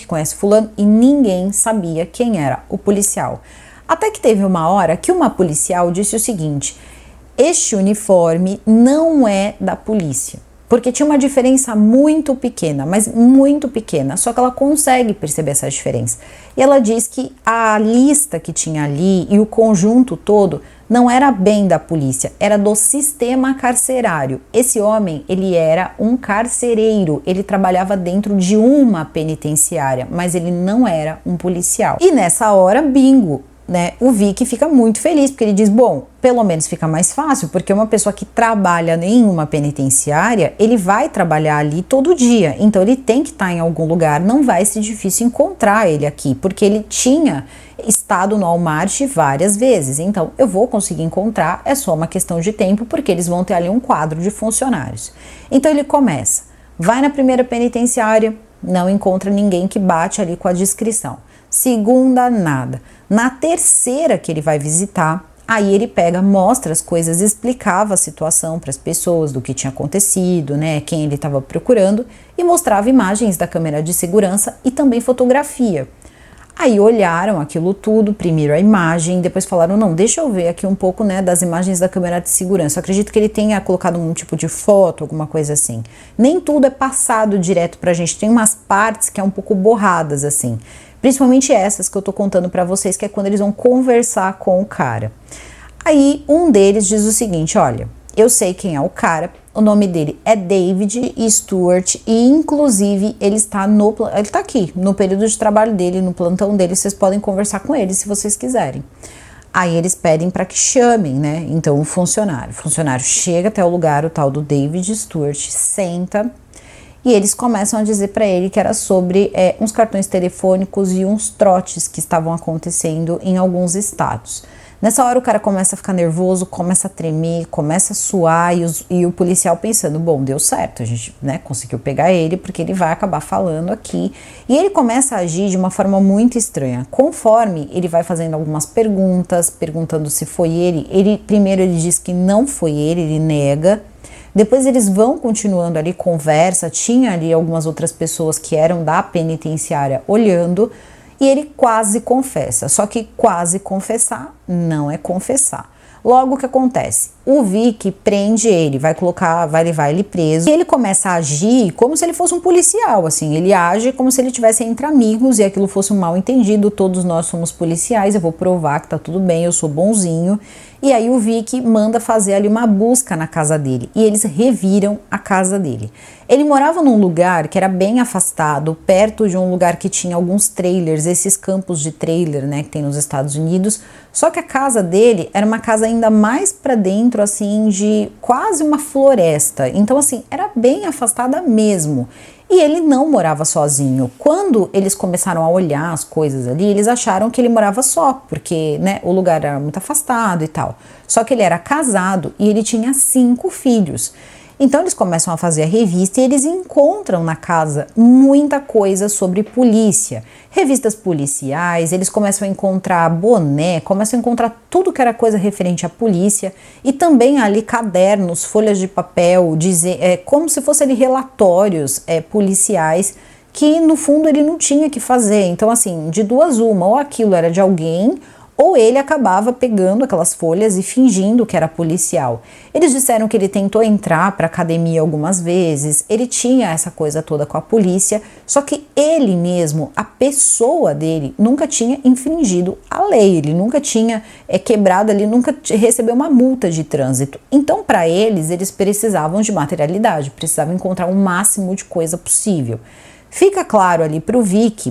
e ninguém sabia quem era o policial. Até que teve uma hora que uma policial disse o seguinte, este uniforme não é da polícia, porque tinha uma diferença muito pequena, mas muito pequena, só que ela consegue perceber essa diferença. E ela diz que a lista que tinha ali e o conjunto todo não era bem da polícia, era do sistema carcerário. Esse homem, ele era um carcereiro, ele trabalhava dentro de uma penitenciária, mas ele não era um policial. E nessa hora, bingo! Né, o Vic fica muito feliz, porque ele diz, bom, pelo menos fica mais fácil, porque uma pessoa que trabalha em uma penitenciária, ele vai trabalhar ali todo dia, então ele tem que estar em algum lugar, não vai ser difícil encontrar ele aqui, porque ele tinha estado no Walmart várias vezes, então eu vou conseguir encontrar, é só uma questão de tempo, porque eles vão ter ali um quadro de funcionários. Então ele começa, vai na primeira penitenciária, não encontra ninguém que bate ali com a descrição. Segunda, nada. Na terceira que ele vai visitar, aí ele mostra as coisas, explicava a situação para as pessoas do que tinha acontecido, né, quem ele estava procurando e mostrava imagens da câmera de segurança e também fotografia. Aí olharam aquilo tudo, primeiro a imagem, depois falaram, não, deixa eu ver aqui um pouco, né, das imagens da câmera de segurança. Eu acredito que ele tenha colocado um tipo de foto, alguma coisa assim. Nem tudo é passado direto pra gente, tem umas partes que é um pouco borradas, assim. Principalmente essas que eu tô contando pra vocês, que é quando eles vão conversar com o cara. Aí um deles diz o seguinte, olha, eu sei quem é o cara, o nome dele é David Stewart e inclusive ele tá aqui no período de trabalho dele, no plantão dele, vocês podem conversar com ele se vocês quiserem. Aí eles pedem para que chamem, né, então o funcionário chega até o lugar, o tal do David Stewart, senta e eles começam a dizer para ele que era sobre uns cartões telefônicos e uns trotes que estavam acontecendo em alguns estados. Nessa hora o cara começa a ficar nervoso, começa a tremer, começa a suar e o policial pensando, bom, deu certo, a gente, né, conseguiu pegar ele porque ele vai acabar falando aqui. E ele começa a agir de uma forma muito estranha. Conforme ele vai fazendo algumas perguntas, perguntando se foi ele, primeiro ele diz que não foi ele nega. Depois eles vão continuando ali, conversa, tinha ali algumas outras pessoas que eram da penitenciária olhando, e ele quase confessa, só que quase confessar não é confessar. Logo, o que acontece? o Vic prende ele, vai levar ele preso. E ele começa a agir como se ele fosse um policial, assim. Ele age como se ele tivesse entre amigos e aquilo fosse um mal entendido. Todos nós somos policiais, eu vou provar que tá tudo bem, eu sou bonzinho. E aí o Vic manda fazer ali uma busca na casa dele e eles reviram a casa dele. Ele morava num lugar que era bem afastado, perto de um lugar que tinha alguns trailers, esses campos de trailer, né, que tem nos Estados Unidos. Só que a casa dele era uma casa ainda mais para dentro, assim, de quase uma floresta. Então, assim, era bem afastada mesmo. E ele não morava sozinho. Quando eles começaram a olhar as coisas ali, eles acharam que ele morava só, porque, né, o lugar era muito afastado e tal. Só que ele era casado e ele tinha 5 filhos. Então eles começam a fazer a revista e eles encontram na casa muita coisa sobre polícia. Revistas policiais, eles começam a encontrar boné, começam a encontrar tudo que era coisa referente à polícia e também ali cadernos, folhas de papel, como se fossem ali relatórios policiais que no fundo ele não tinha que fazer. Então assim, de duas uma, ou aquilo era de alguém ou ele acabava pegando aquelas folhas e fingindo que era policial. Eles disseram que ele tentou entrar para a academia algumas vezes, ele tinha essa coisa toda com a polícia, só que ele mesmo, a pessoa dele, nunca tinha infringido a lei, ele nunca tinha quebrado ali, nunca recebeu uma multa de trânsito. Então, para eles precisavam de materialidade, precisavam encontrar o máximo de coisa possível. Fica claro ali pro Vic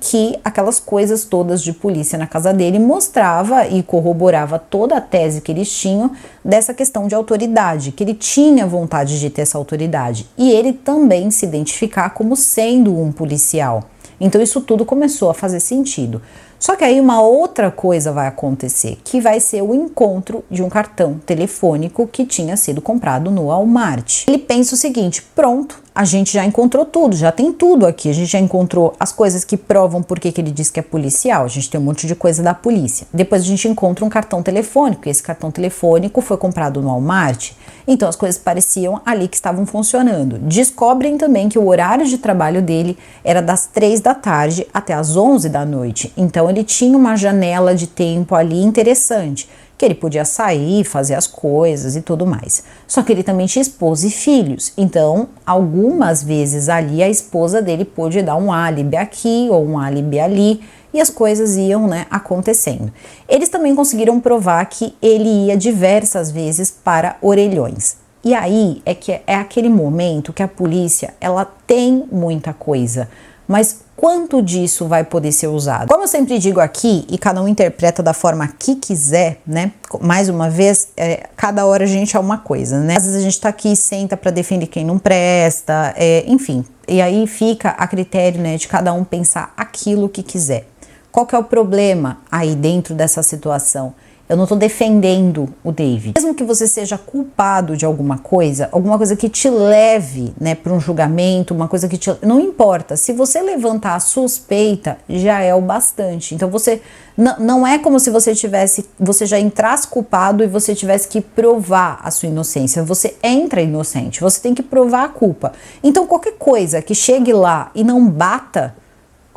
que aquelas coisas todas de polícia na casa dele mostrava e corroborava toda a tese que eles tinham dessa questão de autoridade, que ele tinha vontade de ter essa autoridade e ele também se identificar como sendo um policial. Então isso tudo começou a fazer sentido. Só que aí uma outra coisa vai acontecer, que vai ser o encontro de um cartão telefônico que tinha sido comprado no Walmart. Ele pensa o seguinte: pronto, a gente já encontrou tudo, já tem tudo aqui, a gente já encontrou as coisas que provam porque que ele diz que é policial, a gente tem um monte de coisa da polícia. Depois a gente encontra um cartão telefônico, e esse cartão telefônico foi comprado no Walmart, então as coisas pareciam ali que estavam funcionando. Descobrem também que o horário de trabalho dele era das 3 da tarde até as 11 da noite, então ele tinha uma janela de tempo ali interessante, que ele podia sair, fazer as coisas e tudo mais. Só que ele também tinha esposa e filhos, então algumas vezes ali a esposa dele pôde dar um álibi aqui ou um álibi ali e as coisas iam, né, acontecendo. Eles também conseguiram provar que ele ia diversas vezes para Orelhões. E aí é aquele momento que a polícia, ela tem muita coisa, mas quanto disso vai poder ser usado? Como eu sempre digo aqui, e cada um interpreta da forma que quiser, né? Mais uma vez, cada hora a gente é uma coisa, né? Às vezes a gente tá aqui e senta para defender quem não presta, enfim. E aí fica a critério, né, de cada um pensar aquilo que quiser. Qual que é o problema aí dentro dessa situação? Eu não tô defendendo o David. Mesmo que você seja culpado de alguma coisa que te leve, né, para um julgamento, uma coisa que te... Não importa, se você levantar a suspeita, já é o bastante. Então você... Não é como se você já entrasse culpado e você tivesse que provar a sua inocência. Você entra inocente, você tem que provar a culpa. Então qualquer coisa que chegue lá e não bata,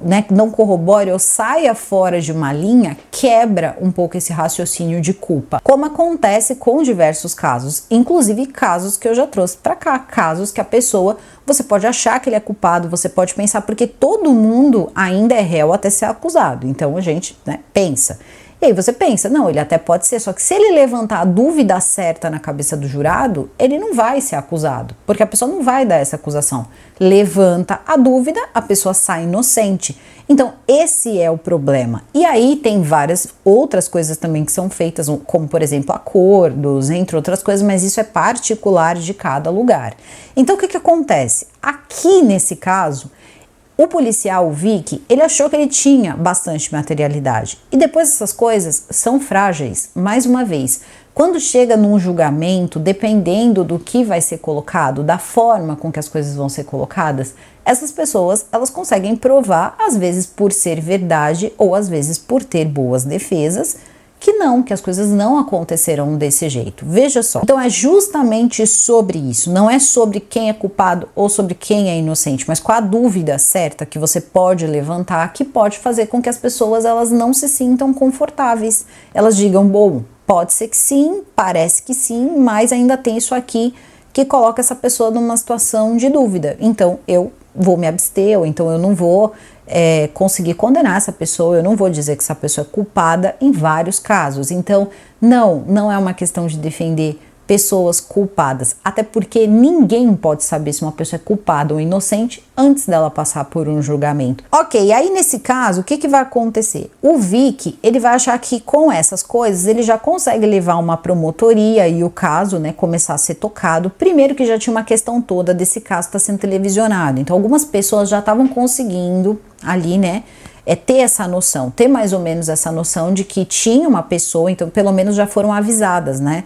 né, não corrobore ou saia fora de uma linha, quebra um pouco esse raciocínio de culpa, como acontece com diversos casos, inclusive casos que eu já trouxe para cá, casos que a pessoa, você pode achar que ele é culpado, você pode pensar, porque todo mundo ainda é réu até ser acusado, então a gente, né, pensa. E aí você pensa, não, ele até pode ser, só que se ele levantar a dúvida certa na cabeça do jurado, ele não vai ser acusado, porque a pessoa não vai dar essa acusação. Levanta a dúvida, a pessoa sai inocente. Então, esse é o problema. E aí tem várias outras coisas também que são feitas, como, por exemplo, acordos, entre outras coisas, mas isso é particular de cada lugar. Então, o que acontece? Aqui, nesse caso, o policial, o Vic, ele achou que ele tinha bastante materialidade. E depois essas coisas são frágeis. Mais uma vez, quando chega num julgamento, dependendo do que vai ser colocado, da forma com que as coisas vão ser colocadas, essas pessoas, elas conseguem provar, às vezes por ser verdade ou às vezes por ter boas defesas, que não, que as coisas não aconteceram desse jeito. Veja só. Então é justamente sobre isso, não é sobre quem é culpado ou sobre quem é inocente, mas com a dúvida certa que você pode levantar, que pode fazer com que as pessoas elas não se sintam confortáveis. Elas digam, bom, pode ser que sim, parece que sim, mas ainda tem isso aqui que coloca essa pessoa numa situação de dúvida. Então eu vou me abster, ou então eu não vou conseguir condenar essa pessoa, eu não vou dizer que essa pessoa é culpada em vários casos. Então, não é uma questão de defender pessoas culpadas, até porque ninguém pode saber se uma pessoa é culpada ou inocente antes dela passar por um julgamento. Ok, aí nesse caso, o que vai acontecer? O Vic, ele vai achar que com essas coisas, ele já consegue levar uma promotoria e o caso, né, começar a ser tocado. Primeiro que já tinha uma questão toda desse caso estar sendo televisionado, então algumas pessoas já estavam conseguindo ali, né, ter essa noção, ter mais ou menos essa noção de que tinha uma pessoa, então pelo menos já foram avisadas, né?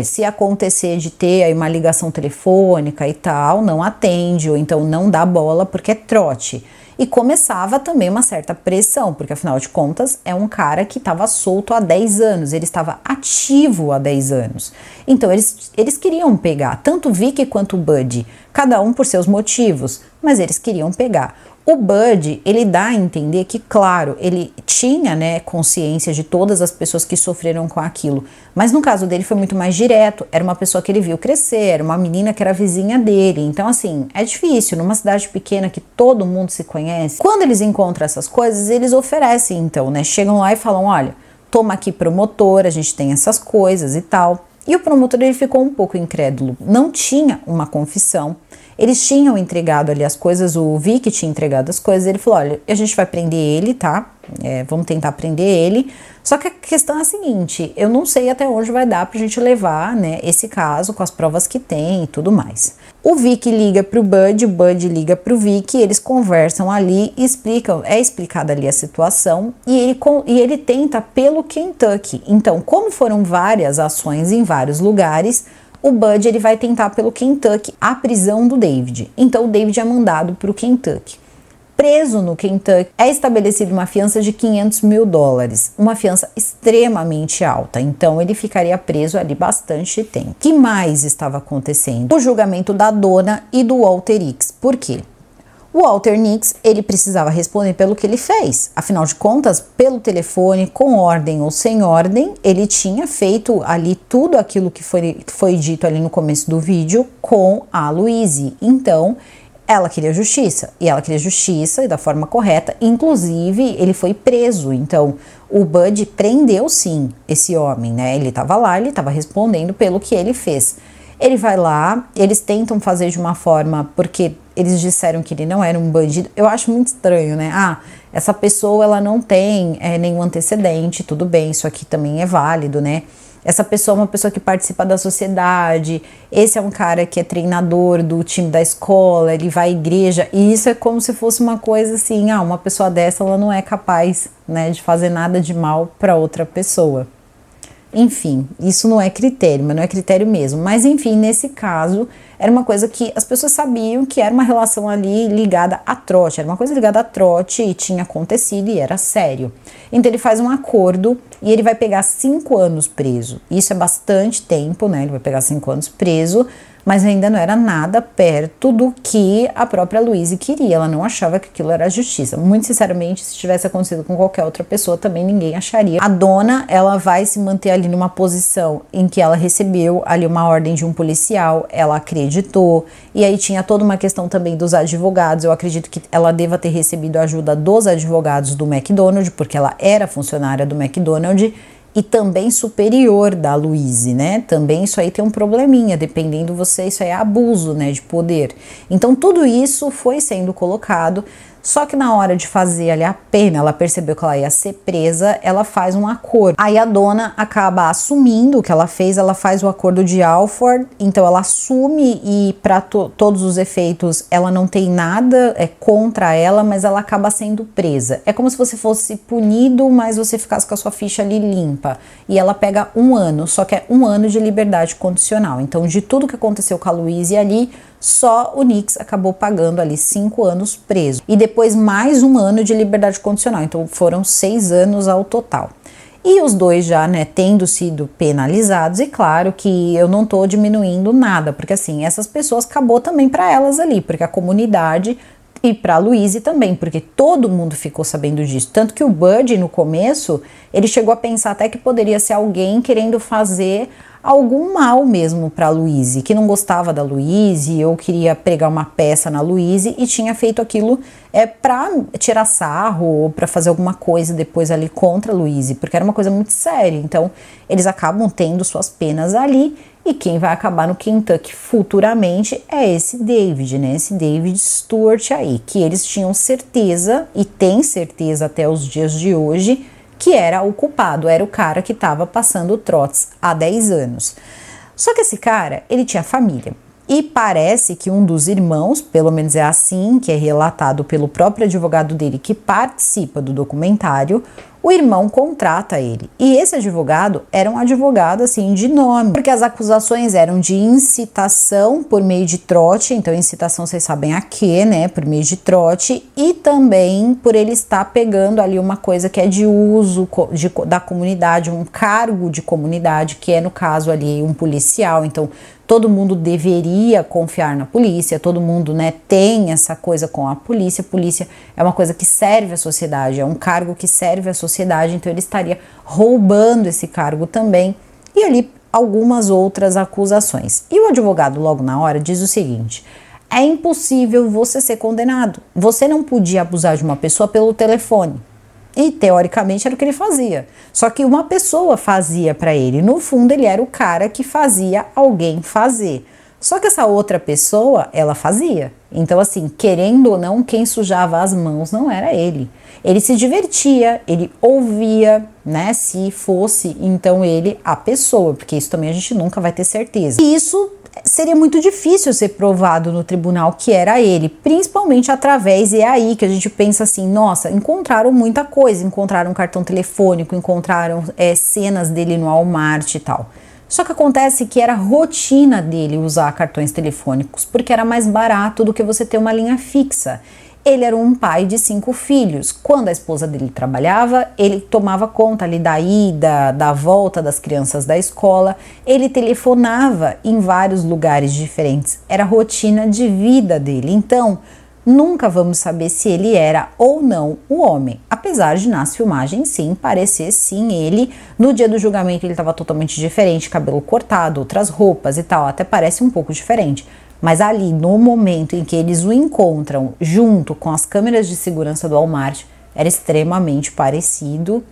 Se acontecer de ter aí uma ligação telefônica e tal, não atende, ou então não dá bola porque é trote. E começava também uma certa pressão, porque afinal de contas é um cara que estava solto há 10 anos, ele estava ativo há 10 anos. Então eles queriam pegar, tanto o Vic quanto o Bud, cada um por seus motivos, mas eles queriam pegar. O Bud, ele dá a entender que, claro, ele tinha, né, consciência de todas as pessoas que sofreram com aquilo, mas no caso dele foi muito mais direto, era uma pessoa que ele viu crescer, era uma menina que era vizinha dele, então assim, é difícil, numa cidade pequena que todo mundo se conhece, quando eles encontram essas coisas, eles oferecem então, né, chegam lá e falam, olha, toma aqui promotor, a gente tem essas coisas e tal. E o promotor ele ficou um pouco incrédulo, não tinha uma confissão, eles tinham entregado ali as coisas, o Vic tinha entregado as coisas, ele falou, olha, a gente vai prender ele, tá? Vamos tentar prender ele, só que a questão é a seguinte, eu não sei até onde vai dar pra gente levar, né, esse caso com as provas que tem e tudo mais. O Vic liga pro Bud, o Bud liga pro Vic, eles conversam ali, explicam, é explicada ali a situação e ele tenta pelo Kentucky. Então, como foram várias ações em vários lugares, o Bud ele vai tentar pelo Kentucky a prisão do David. Então, o David é mandado pro Kentucky. Preso no Kentucky, é estabelecida uma fiança de $500 mil, uma fiança extremamente alta, então ele ficaria preso ali bastante tempo. O que mais estava acontecendo? O julgamento da Donna e do Walter Nix. Por quê? O Walter Nix, ele precisava responder pelo que ele fez. Afinal de contas, pelo telefone, com ordem ou sem ordem, ele tinha feito ali tudo aquilo que foi dito ali no começo do vídeo com a Louise. Então, ela queria justiça, e da forma correta, inclusive ele foi preso, então o Bud prendeu sim esse homem, né, ele estava lá, ele estava respondendo pelo que ele fez. Ele vai lá, eles tentam fazer de uma forma, porque eles disseram que ele não era um bandido, eu acho muito estranho, né, essa pessoa ela não tem nenhum antecedente, tudo bem, isso aqui também é válido, né. Essa pessoa é uma pessoa que participa da sociedade, esse é um cara que é treinador do time da escola, ele vai à igreja, e isso é como se fosse uma coisa assim, uma pessoa dessa ela não é capaz, né, de fazer nada de mal para outra pessoa. Enfim, isso não é critério, mas não é critério mesmo. Mas enfim, nesse caso, era uma coisa que as pessoas sabiam que era uma relação ali ligada a trote. Era uma coisa ligada a trote e tinha acontecido e era sério. Então ele faz um acordo e ele vai pegar 5 anos preso. Isso é bastante tempo, né? Ele vai pegar 5 anos preso, mas ainda não era nada perto do que a própria Louise queria. Ela não achava que aquilo era justiça. Muito sinceramente, se tivesse acontecido com qualquer outra pessoa, também ninguém acharia. A Donna, ela vai se manter ali numa posição em que ela recebeu ali uma ordem de um policial, ela acreditou, e aí tinha toda uma questão também dos advogados. Eu acredito que ela deva ter recebido a ajuda dos advogados do McDonald's, porque ela era funcionária do McDonald's, e também superior da Louise, né? Também isso aí tem um probleminha, dependendo você, isso aí é abuso, né, de poder. Então tudo isso foi sendo colocado, só que na hora de fazer ali a pena, ela percebeu que ela ia ser presa, ela faz um acordo. Aí a Donna acaba assumindo o que ela fez, ela faz o acordo de Alford, então ela assume e para todos os efeitos ela não tem nada contra ela, mas ela acaba sendo presa. É como se você fosse punido, mas você ficasse com a sua ficha ali limpa. E ela pega 1 ano, só que é 1 ano de liberdade condicional. Então de tudo que aconteceu com a Louise ali, só o Nix acabou pagando ali 5 anos preso. E depois mais 1 ano de liberdade condicional. Então foram 6 anos ao total. E os dois já, né, tendo sido penalizados, e claro que eu não tô diminuindo nada, porque assim, essas pessoas acabou também para elas ali, porque a comunidade e para a Louise também, porque todo mundo ficou sabendo disso, tanto que o Bud no começo, ele chegou a pensar até que poderia ser alguém querendo fazer algum mal mesmo para a Louise, que não gostava da Louise ou queria pregar uma peça na Louise e tinha feito aquilo para tirar sarro ou para fazer alguma coisa depois ali contra a Louise, porque era uma coisa muito séria. Então eles acabam tendo suas penas ali e quem vai acabar no Kentucky futuramente é esse David, né? Esse David Stewart aí, que eles tinham certeza e têm certeza até os dias de hoje que era o culpado, era o cara que estava passando trotes há 10 anos. Só que esse cara, ele tinha família. E parece que um dos irmãos, pelo menos é assim que é relatado pelo próprio advogado dele que participa do documentário, o irmão contrata ele. E esse advogado era um advogado assim de nome, porque as acusações eram de incitação por meio de trote, então incitação vocês sabem a quê, né, por meio de trote, e também por ele estar pegando ali uma coisa que é de uso da comunidade, um cargo de comunidade, que é no caso ali um policial, então todo mundo deveria confiar na polícia, todo mundo, né, tem essa coisa com a polícia é uma coisa que serve à sociedade, é um cargo que serve à sociedade, então ele estaria roubando esse cargo também, e ali algumas outras acusações. E o advogado logo na hora diz o seguinte: é impossível você ser condenado, você não podia abusar de uma pessoa pelo telefone. E teoricamente era o que ele fazia. Só que uma pessoa fazia para ele. No fundo, ele era o cara que fazia alguém fazer. Só que essa outra pessoa, ela fazia. Então, assim, querendo ou não, quem sujava as mãos não era ele. Ele se divertia, ele ouvia, né? Se fosse, então, ele a pessoa, porque isso também a gente nunca vai ter certeza. E isso seria muito difícil ser provado no tribunal que era ele, principalmente através, e é aí que a gente pensa assim, nossa, encontraram muita coisa, encontraram um cartão telefônico, encontraram cenas dele no Walmart e tal. Só que acontece que era rotina dele usar cartões telefônicos, porque era mais barato do que você ter uma linha fixa. Ele era um pai de 5 filhos. Quando a esposa dele trabalhava, ele tomava conta ali da ida, da volta das crianças da escola. Ele telefonava em vários lugares diferentes. Era a rotina de vida dele. Então, nunca vamos saber se ele era ou não o homem. Apesar de nas filmagens, sim, parecer sim ele. No dia do julgamento ele estava totalmente diferente, cabelo cortado, outras roupas e tal. Até parece um pouco diferente. Mas ali, no momento em que eles o encontram junto com as câmeras de segurança do Walmart, era extremamente parecido.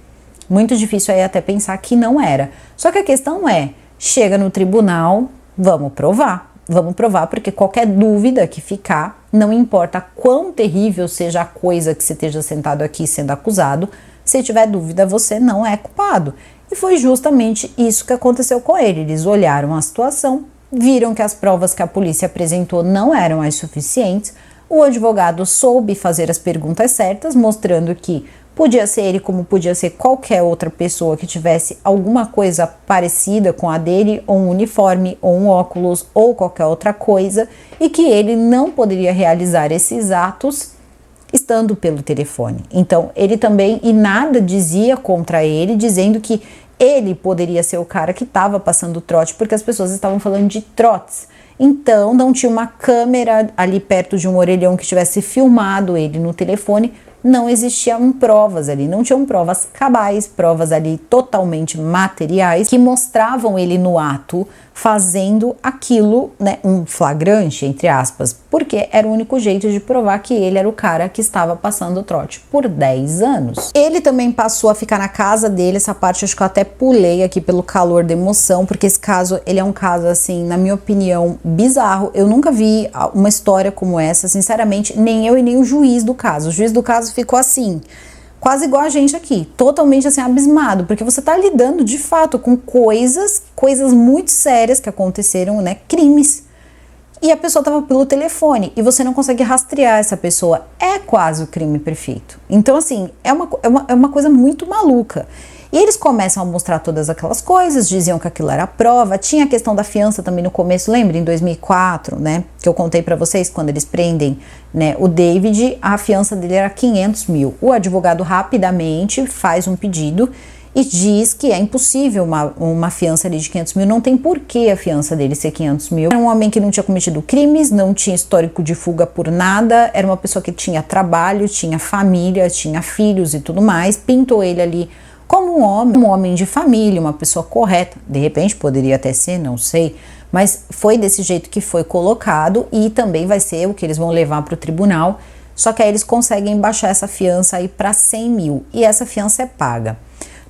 Muito difícil aí até pensar que não era. Só que a questão é, chega no tribunal, vamos provar. Vamos provar, porque qualquer dúvida que ficar, não importa quão terrível seja a coisa que você esteja sentado aqui sendo acusado, se tiver dúvida, você não é culpado. E foi justamente isso que aconteceu com ele. Eles olharam a situação, viram que as provas que a polícia apresentou não eram as suficientes, o advogado soube fazer as perguntas certas, mostrando que podia ser ele como podia ser qualquer outra pessoa que tivesse alguma coisa parecida com a dele, ou um uniforme, ou um óculos, ou qualquer outra coisa, e que ele não poderia realizar esses atos estando pelo telefone. Então, ele também, e nada dizia contra ele, dizendo que ele poderia ser o cara que estava passando o trote, porque as pessoas estavam falando de trotes. Então, não tinha uma câmera ali perto de um orelhão que tivesse filmado ele no telefone, não existiam provas ali, não tinham provas cabais, provas ali totalmente materiais que mostravam ele no ato fazendo aquilo, né, um flagrante, entre aspas, porque era o único jeito de provar que ele era o cara que estava passando o trote por 10 anos. Ele também passou a ficar na casa dele, essa parte acho que eu até pulei aqui pelo calor da emoção, porque esse caso, ele é um caso assim, na minha opinião, bizarro. Eu nunca vi uma história como essa, sinceramente, nem eu e nem o juiz do caso. O juiz do caso ficou assim, quase igual a gente aqui, totalmente assim abismado, porque você tá lidando de fato com coisas muito sérias que aconteceram, né, crimes. E a pessoa tava pelo telefone e você não consegue rastrear essa pessoa. É quase o crime perfeito. Então assim, é uma coisa muito maluca. E eles começam a mostrar todas aquelas coisas, diziam que aquilo era prova. Tinha a questão da fiança também no começo, lembra? Em 2004, né? Que eu contei pra vocês, quando eles prendem, né, o David, a fiança dele era 500 mil. O advogado rapidamente faz um pedido e diz que é impossível uma fiança ali de 500 mil, não tem porquê a fiança dele ser 500 mil. Era um homem que não tinha cometido crimes, não tinha histórico de fuga por nada, era uma pessoa que tinha trabalho, tinha família, tinha filhos e tudo mais, pintou ele ali como um homem de família, uma pessoa correta, de repente poderia até ser, não sei, mas foi desse jeito que foi colocado e também vai ser o que eles vão levar para o tribunal, só que aí eles conseguem baixar essa fiança aí para 100 mil e essa fiança é paga.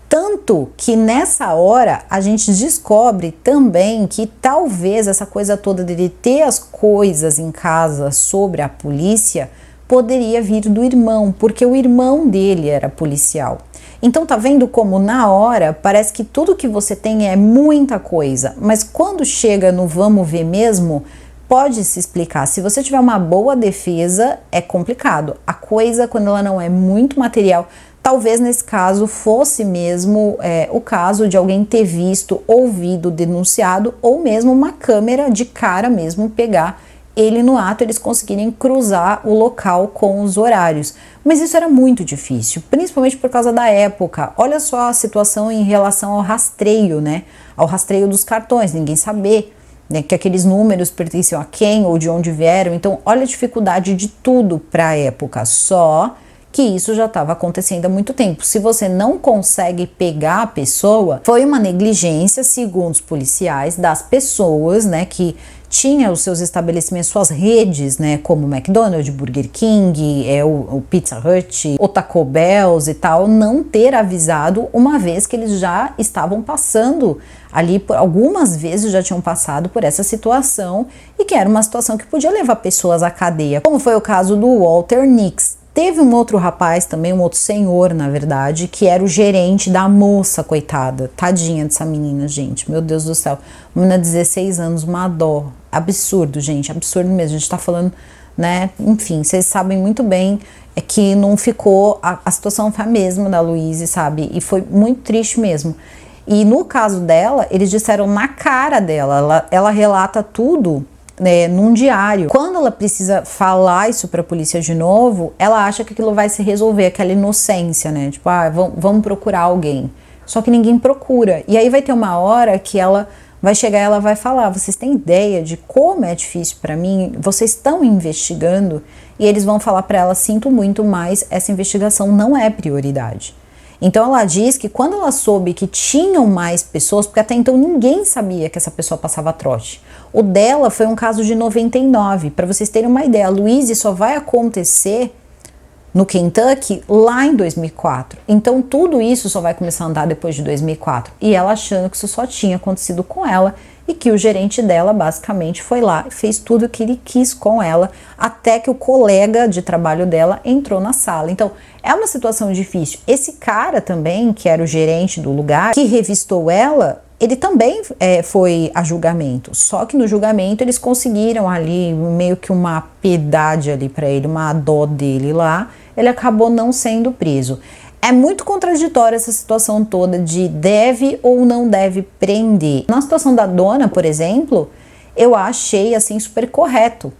Tanto que nessa hora a gente descobre também que talvez essa coisa toda dele ter as coisas em casa sobre a polícia poderia vir do irmão, porque o irmão dele era policial. Então tá vendo como na hora parece que tudo que você tem é muita coisa, mas quando chega no vamos ver mesmo, pode se explicar. Se você tiver uma boa defesa, é complicado. A coisa, quando ela não é muito material, talvez nesse caso fosse mesmo o caso de alguém ter visto, ouvido, denunciado, ou mesmo uma câmera de cara mesmo pegar ele no ato, eles conseguirem cruzar o local com os horários. Mas isso era muito difícil, principalmente por causa da época. Olha só a situação em relação ao rastreio, né? Ao rastreio dos cartões, ninguém saber, né, que aqueles números pertenciam a quem ou de onde vieram. Então, olha a dificuldade de tudo para a época, só que isso já estava acontecendo há muito tempo. Se você não consegue pegar a pessoa, foi uma negligência, segundo os policiais, das pessoas, né, que tinha os seus estabelecimentos, suas redes, né, como o McDonald's, Burger King, o Pizza Hut, o Taco Bell e tal, não ter avisado, uma vez que eles já estavam passando ali, por algumas vezes já tinham passado por essa situação e que era uma situação que podia levar pessoas à cadeia, como foi o caso do Walter Nix. Teve um outro rapaz também, um outro senhor, na verdade, que era o gerente da moça, coitada. Tadinha dessa menina, gente. Meu Deus do céu. Uma menina de 16 anos, uma dó. Absurdo, gente. Absurdo mesmo. A gente tá falando, né? Enfim, vocês sabem muito bem que não ficou... A situação foi a mesma da Louise, sabe? E foi muito triste mesmo. E no caso dela, eles disseram na cara dela. Ela relata tudo... num diário. Quando ela precisa falar isso para a polícia de novo, ela acha que aquilo vai se resolver, aquela inocência, né? Tipo, vamos procurar alguém. Só que ninguém procura. E aí vai ter uma hora que ela vai chegar e ela vai falar: vocês têm ideia de como é difícil para mim? Vocês estão investigando? E eles vão falar para ela: sinto muito, mas essa investigação não é prioridade. Então ela diz que quando ela soube que tinham mais pessoas, porque até então ninguém sabia que essa pessoa passava trote. O dela foi um caso de 99, para vocês terem uma ideia, a Louise só vai acontecer no Kentucky lá em 2004. Então tudo isso só vai começar a andar depois de 2004. E ela achando que isso só tinha acontecido com ela e que o gerente dela basicamente foi lá e fez tudo o que ele quis com ela, até que o colega de trabalho dela entrou na sala. Então é uma situação difícil. Esse cara também, que era o gerente do lugar, que revistou ela, ele também foi a julgamento. Só que no julgamento eles conseguiram ali meio que uma piedade ali para ele, uma dó dele lá. Ele acabou não sendo preso. É muito contraditória essa situação toda de deve ou não deve prender. Na situação da dona, por exemplo, eu achei assim super correto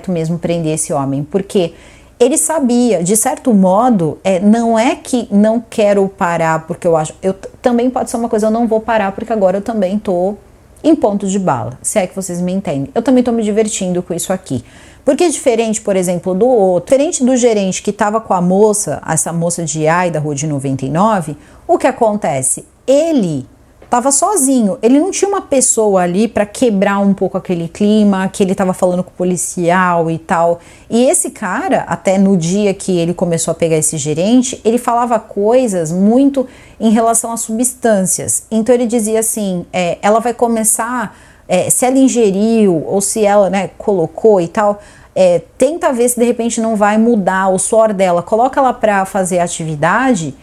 mesmo prender esse homem, porque ele sabia, de certo modo, não é que não quero parar porque eu acho, também pode ser uma coisa, eu não vou parar porque agora eu também tô em ponto de bala, se é que vocês me entendem. Eu também tô me divertindo com isso aqui. Porque é diferente, por exemplo, do outro, diferente do gerente que estava com a moça, essa moça de AI da Rua de 99, o que acontece? Ele estava sozinho, ele não tinha uma pessoa ali para quebrar um pouco aquele clima, que ele estava falando com o policial e tal. E esse cara, até no dia que ele começou a pegar esse gerente, ele falava coisas muito em relação a substâncias. Então ele dizia assim, ela vai começar, se ela ingeriu ou se ela, né, colocou e tal, tenta ver se de repente não vai mudar o suor dela, coloca ela para fazer atividade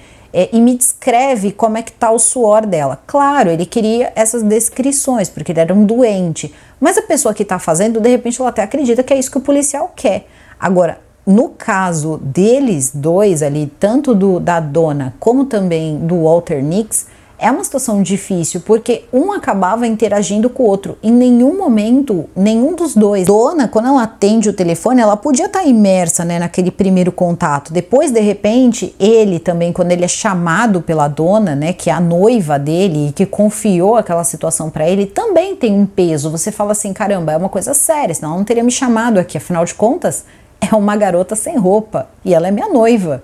e me descreve como é que tá o suor dela. Claro, ele queria essas descrições, porque ele era um doente, mas a pessoa que tá fazendo, de repente ela até acredita que é isso que o policial quer. Agora, no caso deles dois ali, tanto da dona como também do Walter Nix, É uma situação difícil, porque um acabava interagindo com o outro. Em nenhum momento, nenhum dos dois. Dona, quando ela atende o telefone, ela podia estar imersa, né, naquele primeiro contato. Depois, de repente, ele também, quando ele é chamado pela dona, né, que é a noiva dele e que confiou aquela situação para ele, também tem um peso. Você fala assim, caramba, é uma coisa séria, senão ela não teria me chamado aqui. Afinal de contas, é uma garota sem roupa e ela é minha noiva,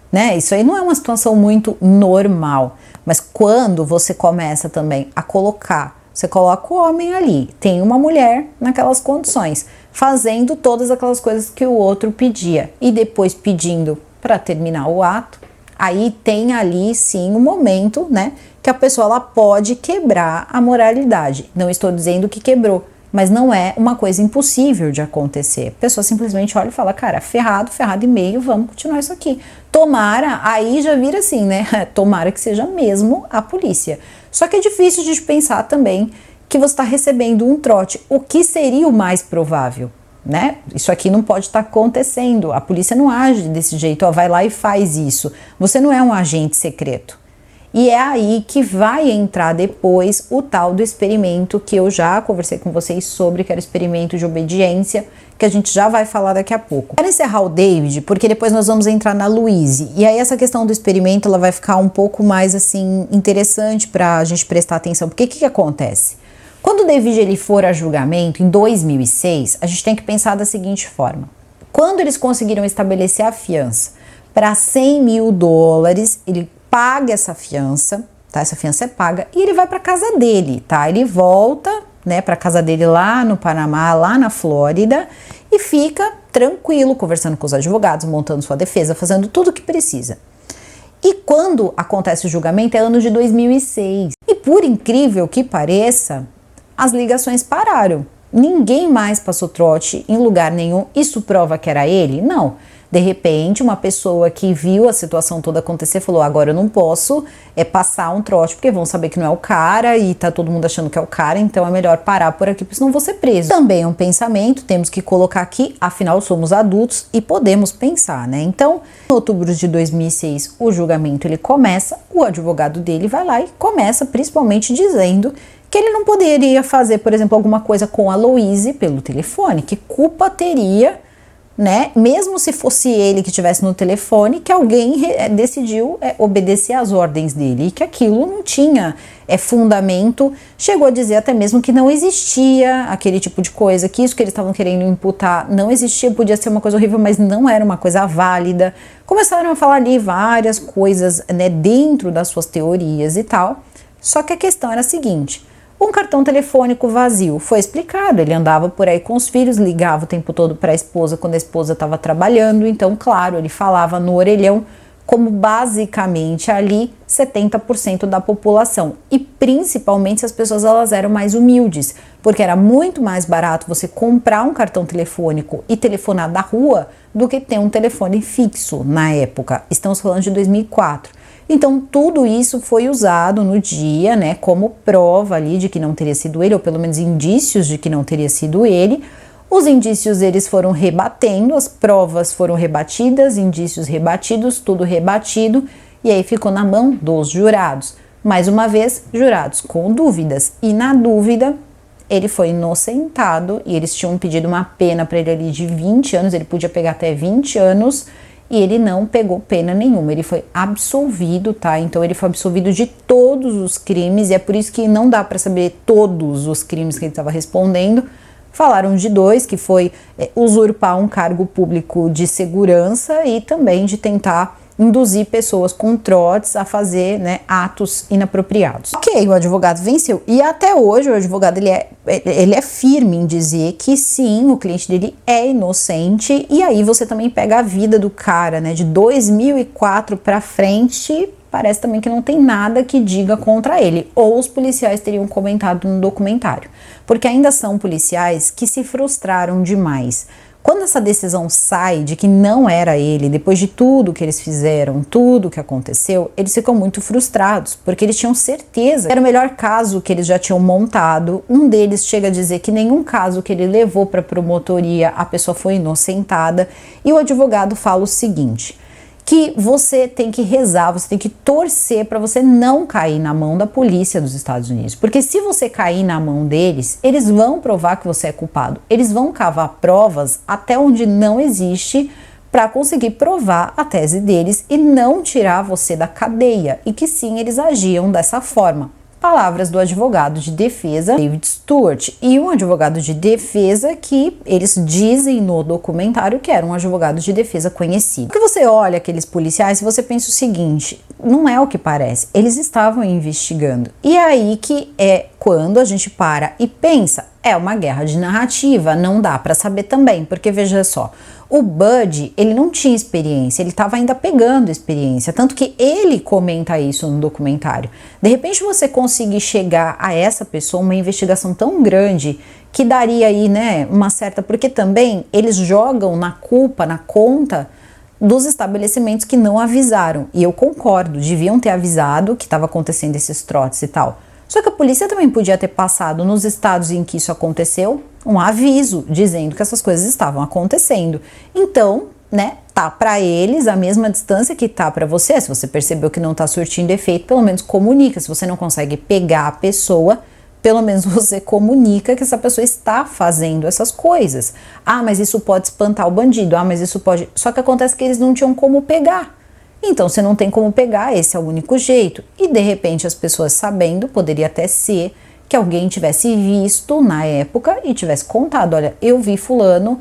né? Isso aí não é uma situação muito normal. Mas quando você começa também a colocar, você coloca o homem ali, tem uma mulher naquelas condições, fazendo todas aquelas coisas que o outro pedia e depois pedindo para terminar o ato, aí tem ali sim um momento, né, que a pessoa ela pode quebrar a moralidade. Não estou dizendo que quebrou, mas não é uma coisa impossível de acontecer. A pessoa simplesmente olha e fala, cara, ferrado, ferrado e meio, vamos continuar isso aqui. Tomara, aí já vira assim, né? Tomara que seja mesmo a polícia. Só que é difícil de pensar também que você está recebendo um trote. O que seria o mais provável, né? Isso aqui não pode estar acontecendo. A polícia não age desse jeito, ó, vai lá e faz isso. Você não é um agente secreto. E é aí que vai entrar depois o tal do experimento que eu já conversei com vocês sobre, que era o experimento de obediência, que a gente já vai falar daqui a pouco. Quero encerrar o David, porque depois nós vamos entrar na Louise. E aí essa questão do experimento, ela vai ficar um pouco mais, assim, interessante pra gente prestar atenção. Porque o que acontece? Quando o David ele for a julgamento, em 2006, a gente tem que pensar da seguinte forma. Quando eles conseguiram estabelecer a fiança para $100 mil, ele paga essa fiança, tá? Essa fiança é paga e ele vai para casa dele, tá? Ele volta, né, para casa dele lá no Panamá, lá na Flórida e fica tranquilo, conversando com os advogados, montando sua defesa, fazendo tudo o que precisa. E quando acontece o julgamento é ano de 2006. E por incrível que pareça, as ligações pararam. Ninguém mais passou trote em lugar nenhum. Isso prova que era ele? Não. De repente, uma pessoa que viu a situação toda acontecer falou, agora eu não posso passar um trote, porque vão saber que não é o cara e tá todo mundo achando que é o cara, então é melhor parar por aqui, porque senão vou ser preso. Também é um pensamento, temos que colocar aqui, afinal somos adultos e podemos pensar, né? Então, em outubro de 2006, o julgamento ele começa, o advogado dele vai lá e começa principalmente dizendo que ele não poderia fazer, por exemplo, alguma coisa com a Louise pelo telefone, que culpa teria, né? Mesmo se fosse ele que estivesse no telefone, que alguém decidiu obedecer às ordens dele e que aquilo não tinha fundamento. Chegou a dizer até mesmo que não existia aquele tipo de coisa, que isso que eles estavam querendo imputar não existia, podia ser uma coisa horrível, mas não era uma coisa válida. Começaram a falar ali várias coisas, né, dentro das suas teorias e tal. Só que a questão era a seguinte: um cartão telefônico vazio, foi explicado, ele andava por aí com os filhos, ligava o tempo todo para a esposa quando a esposa estava trabalhando, então claro, ele falava no orelhão, como basicamente ali 70% da população, e principalmente se as pessoas elas eram mais humildes, porque era muito mais barato você comprar um cartão telefônico e telefonar da rua do que ter um telefone fixo na época, estamos falando de 2004. Então, tudo isso foi usado no dia, né, como prova ali de que não teria sido ele, ou pelo menos indícios de que não teria sido ele. Os indícios, eles foram rebatendo, as provas foram rebatidas, indícios rebatidos, tudo rebatido, e aí ficou na mão dos jurados. Mais uma vez, jurados com dúvidas, e na dúvida, ele foi inocentado, e eles tinham pedido uma pena para ele ali de 20 anos, ele podia pegar até 20 anos, e ele não pegou pena nenhuma, ele foi absolvido, tá? Então ele foi absolvido de todos os crimes, e é por isso que não dá para saber todos os crimes que ele estava respondendo. Falaram de 2, que foi usurpar um cargo público de segurança e também de tentar induzir pessoas com trotes a fazer, né, atos inapropriados. Ok, o advogado venceu. E até hoje o advogado ele é firme em dizer que sim, o cliente dele é inocente. E aí você também pega a vida do cara, né, de 2004 para frente, parece também que não tem nada que diga contra ele. Ou os policiais teriam comentado no documentário. Porque ainda são policiais que se frustraram demais. Quando essa decisão sai de que não era ele, depois de tudo que eles fizeram, tudo que aconteceu, eles ficam muito frustrados, porque eles tinham certeza que era o melhor caso que eles já tinham montado. Um deles chega a dizer que nenhum caso que ele levou para a promotoria a pessoa foi inocentada, e o advogado fala o seguinte, que você tem que rezar, você tem que torcer para você não cair na mão da polícia dos Estados Unidos. Porque se você cair na mão deles, eles vão provar que você é culpado. Eles vão cavar provas até onde não existe para conseguir provar a tese deles e não tirar você da cadeia. E que sim, eles agiam dessa forma. Palavras do advogado de defesa, David Stewart, e um advogado de defesa que eles dizem no documentário que era um advogado de defesa conhecido. Porque você olha aqueles policiais e você pensa o seguinte, não é o que parece, eles estavam investigando. E aí que é quando a gente para e pensa, é uma guerra de narrativa, não dá para saber também, porque veja só, o Bud, ele não tinha experiência, ele estava ainda pegando experiência, tanto que ele comenta isso no documentário. De repente você conseguir chegar a essa pessoa, uma investigação tão grande, que daria aí, né, uma certa... Porque também eles jogam na culpa, na conta dos estabelecimentos que não avisaram. E eu concordo, deviam ter avisado que estava acontecendo esses trotes e tal. Só que a polícia também podia ter passado nos estados em que isso aconteceu um aviso dizendo que essas coisas estavam acontecendo. Então, né, tá para eles a mesma distância que tá para você. Se você percebeu que não tá surtindo efeito, pelo menos comunica. Se você não consegue pegar a pessoa, pelo menos você comunica que essa pessoa está fazendo essas coisas. Ah, mas isso pode espantar o bandido. Ah, mas isso pode... Só que acontece que eles não tinham como pegar. Então, se não tem como pegar, esse é o único jeito. E, de repente, as pessoas sabendo, poderia até ser que alguém tivesse visto na época e tivesse contado, olha, eu vi fulano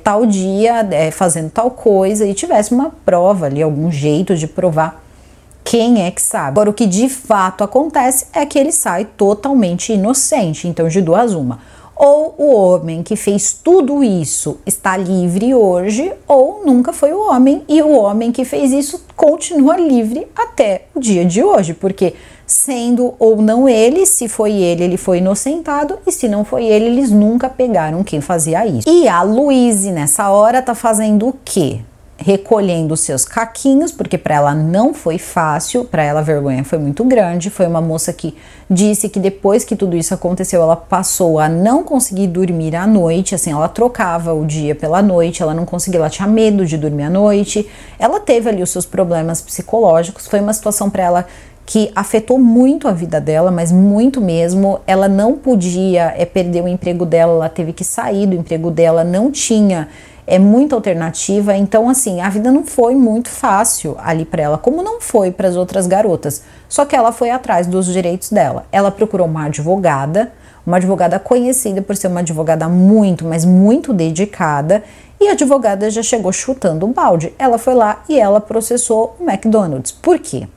tal dia fazendo tal coisa, e tivesse uma prova ali, algum jeito de provar quem é que sabe. Agora, o que de fato acontece é que ele sai totalmente inocente. Então, de duas uma. Ou o homem que fez tudo isso está livre hoje, ou nunca foi o homem, e o homem que fez isso continua livre até o dia de hoje, porque sendo ou não ele, se foi ele foi inocentado, e se não foi ele, eles nunca pegaram quem fazia isso. E a Louise, nessa hora, tá fazendo o quê? Recolhendo seus caquinhos, porque para ela não foi fácil, para ela a vergonha foi muito grande. Foi uma moça que disse que depois que tudo isso aconteceu, ela passou a não conseguir dormir à noite, assim, ela trocava o dia pela noite, ela não conseguia, ela tinha medo de dormir à noite, ela teve ali os seus problemas psicológicos, foi uma situação para ela que afetou muito a vida dela, mas muito mesmo. Ela não podia perder o emprego dela, ela teve que sair do emprego dela, não tinha muita alternativa. Então, assim, a vida não foi muito fácil ali para ela, como não foi para as outras garotas. Só que ela foi atrás dos direitos dela. Ela procurou uma advogada conhecida por ser uma advogada muito, mas muito dedicada, e a advogada já chegou chutando o balde. Ela foi lá e ela processou o McDonald's. Por quê?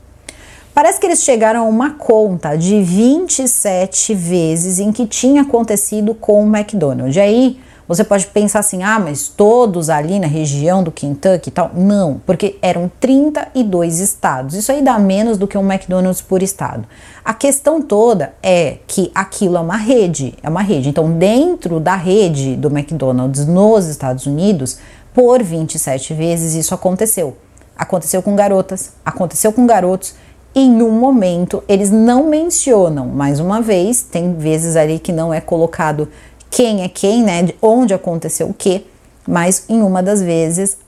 Parece que eles chegaram a uma conta de 27 vezes em que tinha acontecido com o McDonald's. E aí você pode pensar assim, ah, mas todos ali na região do Kentucky e tal. Não, porque eram 32 estados. Isso aí dá menos do que um McDonald's por estado. A questão toda é que aquilo é uma rede. Então, dentro da rede do McDonald's nos Estados Unidos, por 27 vezes isso aconteceu. Aconteceu com garotas, aconteceu com garotos. Em um momento, eles não mencionam, mais uma vez, tem vezes ali que não é colocado quem é quem, né, onde aconteceu o quê, mas em uma das vezes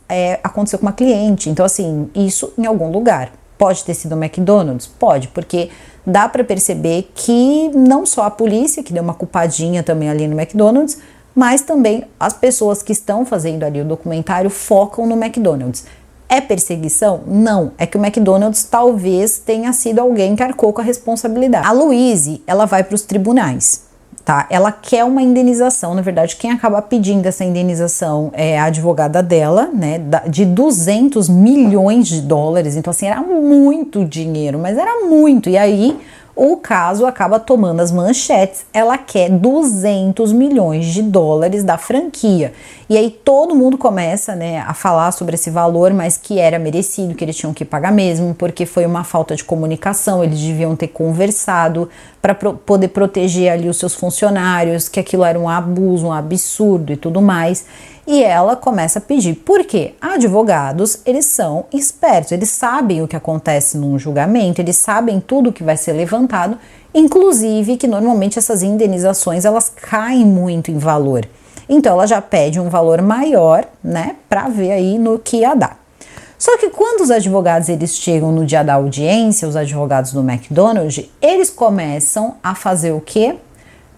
aconteceu com uma cliente. Então, assim, isso em algum lugar. Pode ter sido o McDonald's? Pode, porque dá para perceber que não só a polícia, que deu uma culpadinha também ali no McDonald's, mas também as pessoas que estão fazendo ali o documentário focam no McDonald's. É perseguição? Não. É que o McDonald's talvez tenha sido alguém que arcou com a responsabilidade. A Louise, ela vai para os tribunais, tá? Ela quer uma indenização. Na verdade, quem acaba pedindo essa indenização é a advogada dela, né? De 200 milhões de dólares. Então, assim, era muito dinheiro, mas era muito. E aí, o caso acaba tomando as manchetes. Ela quer 200 milhões de dólares da franquia. E aí todo mundo começa, né, a falar sobre esse valor, mas que era merecido, que eles tinham que pagar mesmo, porque foi uma falta de comunicação, eles deviam ter conversado para poder proteger ali os seus funcionários, que aquilo era um abuso, um absurdo e tudo mais. E ela começa a pedir. Por quê? Advogados, eles são espertos, eles sabem o que acontece num julgamento, eles sabem tudo que vai ser levantado, inclusive que normalmente essas indenizações, elas caem muito em valor. Então ela já pede um valor maior, né, para ver aí no que ia dar. Só que quando os advogados eles chegam no dia da audiência, os advogados do McDonald's, eles começam a fazer o quê?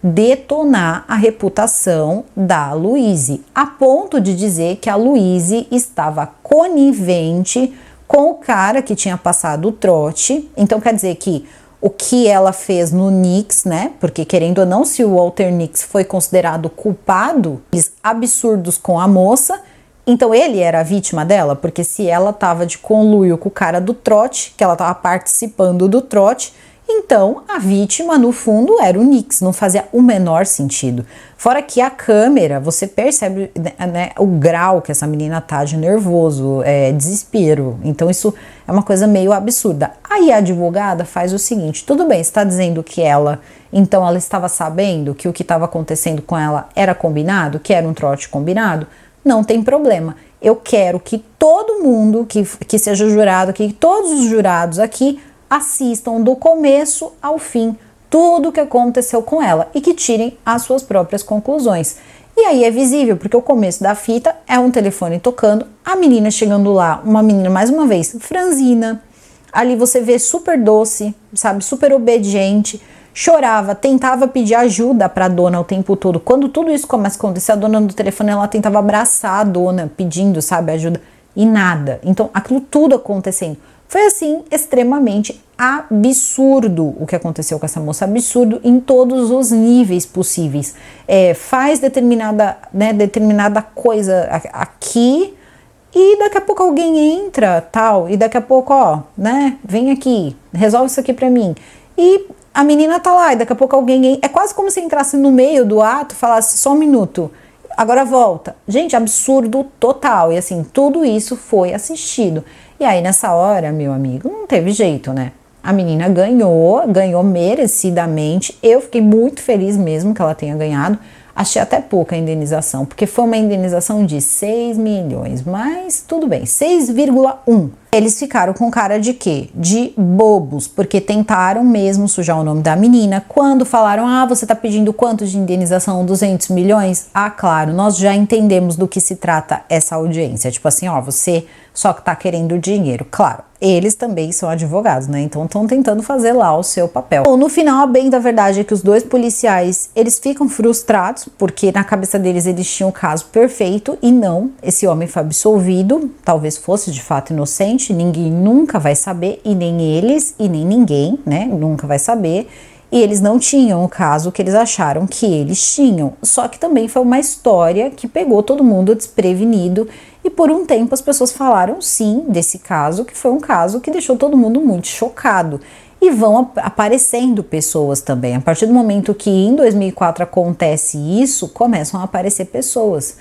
Detonar a reputação da Louise, a ponto de dizer que a Louise estava conivente com o cara que tinha passado o trote. Então quer dizer que o que ela fez no Nix, né? Porque querendo ou não, se o Walter Nix foi considerado culpado, absurdos com a moça, então ele era a vítima dela, porque se ela estava de conluio com o cara do trote, que ela estava participando do trote, então a vítima no fundo era o Nix, não fazia o menor sentido. Fora que a câmera, você percebe, né, o grau que essa menina tá de nervoso, desespero, então isso é uma coisa meio absurda. Aí a advogada faz o seguinte, tudo bem, você está dizendo que então ela estava sabendo que o que estava acontecendo com ela era combinado, que era um trote combinado? Não tem problema, eu quero que todo mundo que seja jurado aqui, que todos os jurados aqui assistam do começo ao fim tudo o que aconteceu com ela e que tirem as suas próprias conclusões. E aí é visível, porque o começo da fita é um telefone tocando, a menina chegando lá, uma menina mais uma vez franzina, ali você vê super doce, sabe, super obediente, chorava, tentava pedir ajuda para a dona o tempo todo. Quando tudo isso começa a acontecer, a dona do telefone, ela tentava abraçar a dona, pedindo, sabe, ajuda, e nada. Então, aquilo tudo acontecendo. Foi assim, extremamente absurdo o que aconteceu com essa moça, absurdo em todos os níveis possíveis. Faz determinada coisa aqui e daqui a pouco alguém entra, tal, e daqui a pouco, né, vem aqui, resolve isso aqui pra mim. E a menina tá lá, e daqui a pouco alguém entra. É quase como se entrasse no meio do ato e falasse, só um minuto, agora volta. Gente, absurdo total. E assim, tudo isso foi assistido. E aí nessa hora, meu amigo, não teve jeito, né? A menina ganhou merecidamente. Eu fiquei muito feliz mesmo que ela tenha ganhado. Achei até pouca a indenização, porque foi uma indenização de 6 milhões, mas tudo bem, 6,1. Eles ficaram com cara de quê? De bobos, porque tentaram mesmo sujar o nome da menina. Quando falaram, você tá pedindo quanto de indenização? 200 milhões? Claro, nós já entendemos do que se trata essa audiência. Tipo assim, você só que tá querendo dinheiro. Claro, eles também são advogados, né? Então estão tentando fazer lá o seu papel. Bom, no final, a bem da verdade é que os dois policiais, eles ficam frustrados, porque na cabeça deles eles tinham o caso perfeito e não, esse homem foi absolvido, talvez fosse de fato inocente, ninguém nunca vai saber, e nem eles, e nem ninguém, né? Nunca vai saber. E eles não tinham o caso que eles acharam que eles tinham. Só que também foi uma história que pegou todo mundo desprevenido e por um tempo as pessoas falaram sim desse caso, que foi um caso que deixou todo mundo muito chocado. E vão aparecendo pessoas também. A partir do momento que em 2004 acontece isso, começam a aparecer pessoas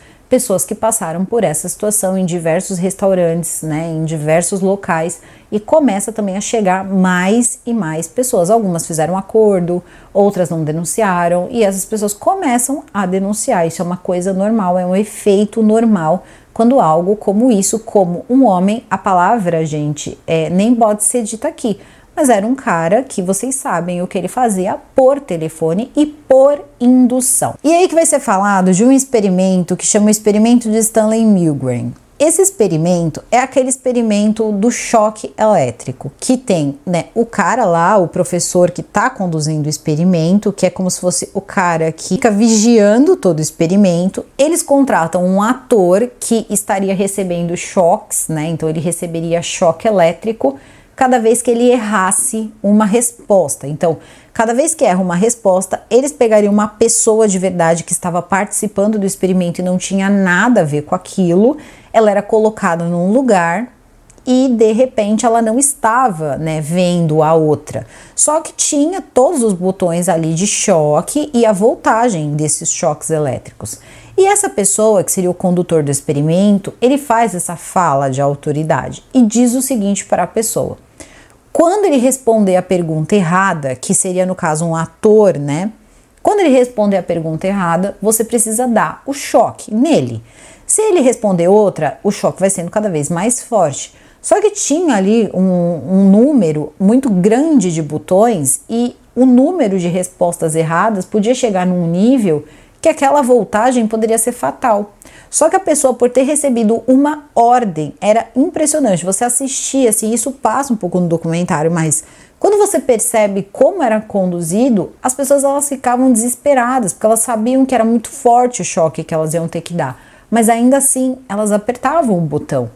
que passaram por essa situação em diversos restaurantes, né, em diversos locais, e começa também a chegar mais e mais pessoas. Algumas fizeram acordo, outras não denunciaram, e essas pessoas começam a denunciar. Isso é uma coisa normal, é um efeito normal quando algo como isso, como um homem, a palavra, gente, nem pode ser dita aqui, mas era um cara que vocês sabem o que ele fazia por telefone e por indução. E aí que vai ser falado de um experimento que chama o experimento de Stanley Milgram. Esse experimento é aquele experimento do choque elétrico, que tem, né, o cara lá, o professor que está conduzindo o experimento, que é como se fosse o cara que fica vigiando todo o experimento. Eles contratam um ator que estaria recebendo choques, né, então ele receberia choque elétrico cada vez que ele errasse uma resposta. Então, cada vez que erra uma resposta, eles pegariam uma pessoa de verdade que estava participando do experimento e não tinha nada a ver com aquilo, ela era colocada num lugar e de repente ela não estava, né, vendo a outra. Só que tinha todos os botões ali de choque e a voltagem desses choques elétricos. E essa pessoa, que seria o condutor do experimento, ele faz essa fala de autoridade e diz o seguinte para a pessoa: quando ele responder a pergunta errada, que seria no caso um ator, né? Quando ele responder a pergunta errada, você precisa dar o choque nele. Se ele responder outra, o choque vai sendo cada vez mais forte. Só que tinha ali um número muito grande de botões e o número de respostas erradas podia chegar num nível que aquela voltagem poderia ser fatal. Só que a pessoa, por ter recebido uma ordem, era impressionante. Você assistia, assim, isso passa um pouco no documentário, mas quando você percebe como era conduzido, as pessoas elas ficavam desesperadas, porque elas sabiam que era muito forte o choque que elas iam ter que dar. Mas ainda assim, elas apertavam o botão.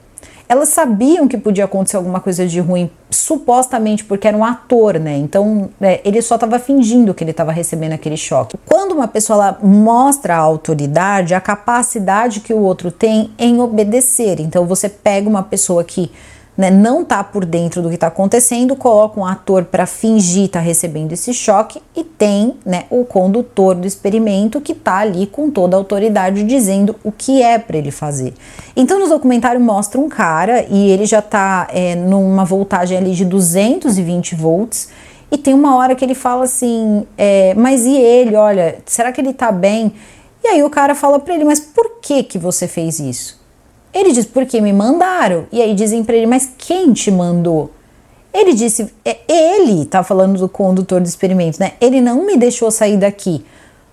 Elas sabiam que podia acontecer alguma coisa de ruim, supostamente porque era um ator, né? Então, ele só estava fingindo que ele estava recebendo aquele choque. Quando uma pessoa ela mostra a autoridade, a capacidade que o outro tem em obedecer. Então, você pega uma pessoa que não tá por dentro do que está acontecendo, coloca um ator para fingir estar recebendo esse choque e tem o condutor do experimento que tá ali com toda a autoridade dizendo o que é para ele fazer. Então no documentário mostra um cara e ele já tá numa voltagem ali de 220 volts e tem uma hora que ele fala assim, mas e ele, olha, será que ele tá bem? E aí o cara fala para ele, mas por que você fez isso? Ele diz, porque me mandaram. E aí dizem pra ele, mas quem te mandou? Ele disse, ele tá falando do condutor do experimento, né? Ele não me deixou sair daqui.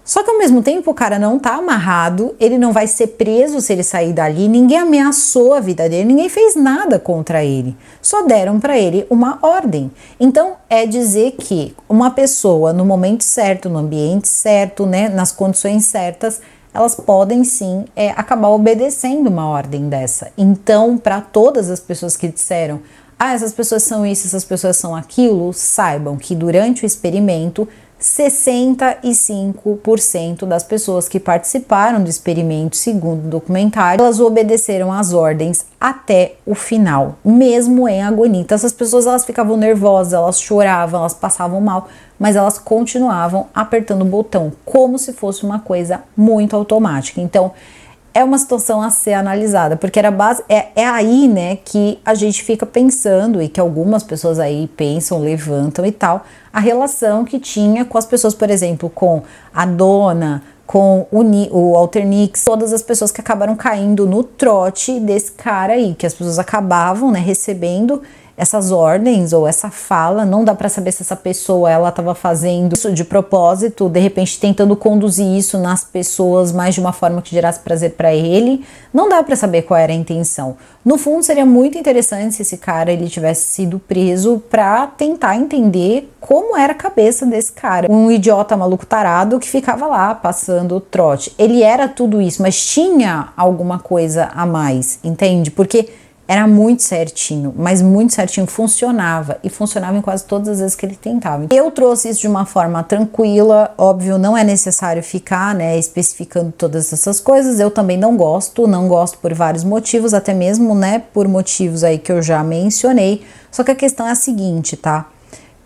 Só que ao mesmo tempo o cara não tá amarrado, ele não vai ser preso se ele sair dali, ninguém ameaçou a vida dele, ninguém fez nada contra ele. Só deram pra ele uma ordem. Então é dizer que uma pessoa no momento certo, no ambiente certo, nas condições certas, elas podem sim acabar obedecendo uma ordem dessa. Então, para todas as pessoas que disseram, essas pessoas são isso, essas pessoas são aquilo, saibam que durante o experimento, 65% das pessoas que participaram do experimento, segundo o documentário, elas obedeceram às ordens até o final, mesmo em agonia. Então, essas pessoas elas ficavam nervosas, elas choravam, elas passavam mal, mas elas continuavam apertando o botão, como se fosse uma coisa muito automática. Então, é uma situação a ser analisada, porque era é aí, que a gente fica pensando, e que algumas pessoas aí pensam, levantam e tal, a relação que tinha com as pessoas, por exemplo, com a dona, com o Alternix, todas as pessoas que acabaram caindo no trote desse cara aí, que as pessoas acabavam, recebendo essas ordens ou essa fala, não dá para saber se essa pessoa ela estava fazendo isso de propósito, de repente tentando conduzir isso nas pessoas mais de uma forma que gerasse prazer para ele, não dá para saber qual era a intenção. No fundo seria muito interessante se esse cara ele tivesse sido preso para tentar entender como era a cabeça desse cara, um idiota maluco tarado que ficava lá passando o trote. Ele era tudo isso, mas tinha alguma coisa a mais, entende? Porque era muito certinho, mas muito certinho, funcionava, e funcionava em quase todas as vezes que ele tentava. Eu trouxe isso de uma forma tranquila, óbvio, não é necessário ficar, especificando todas essas coisas, eu também não gosto por vários motivos, até mesmo, por motivos aí que eu já mencionei, só que a questão é a seguinte, tá?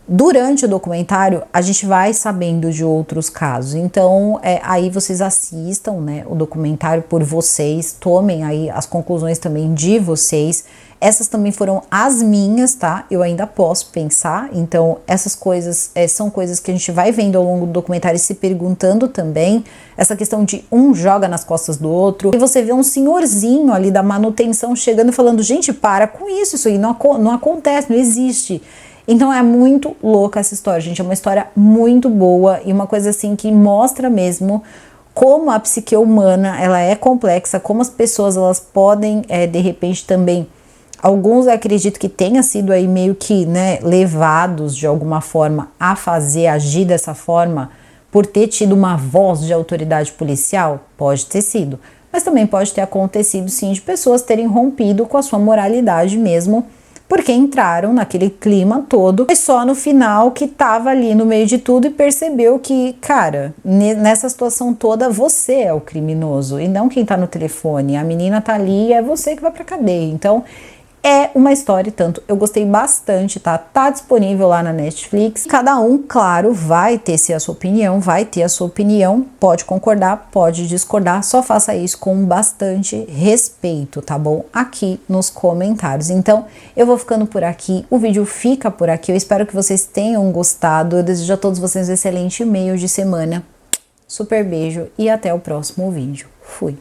Durante o documentário, a gente vai sabendo de outros casos, então aí vocês assistam o documentário por vocês, tomem aí as conclusões também de vocês, essas também foram as minhas, tá? Eu ainda posso pensar, então essas coisas são coisas que a gente vai vendo ao longo do documentário e se perguntando também, essa questão de um joga nas costas do outro, e você vê um senhorzinho ali da manutenção chegando e falando, gente, para com isso aí não acontece, não existe. Então é muito louca essa história, gente, é uma história muito boa e uma coisa assim que mostra mesmo como a psique humana, ela é complexa, como as pessoas, elas podem, de repente também, alguns eu acredito que tenha sido aí meio que, levados de alguma forma a agir dessa forma, por ter tido uma voz de autoridade policial, pode ter sido, mas também pode ter acontecido sim de pessoas terem rompido com a sua moralidade mesmo, porque entraram naquele clima todo, e só no final que tava ali no meio de tudo e percebeu que, cara, nessa situação toda você é o criminoso e não quem tá no telefone, a menina tá ali e é você que vai pra cadeia. Então é uma história, tanto eu gostei bastante, tá disponível lá na Netflix. Cada um, claro, vai ter a sua opinião, pode concordar, pode discordar, só faça isso com bastante respeito, tá bom? Aqui nos comentários. Então, eu vou ficando por aqui, o vídeo fica por aqui, eu espero que vocês tenham gostado, eu desejo a todos vocês um excelente meio de semana, super beijo e até o próximo vídeo. Fui!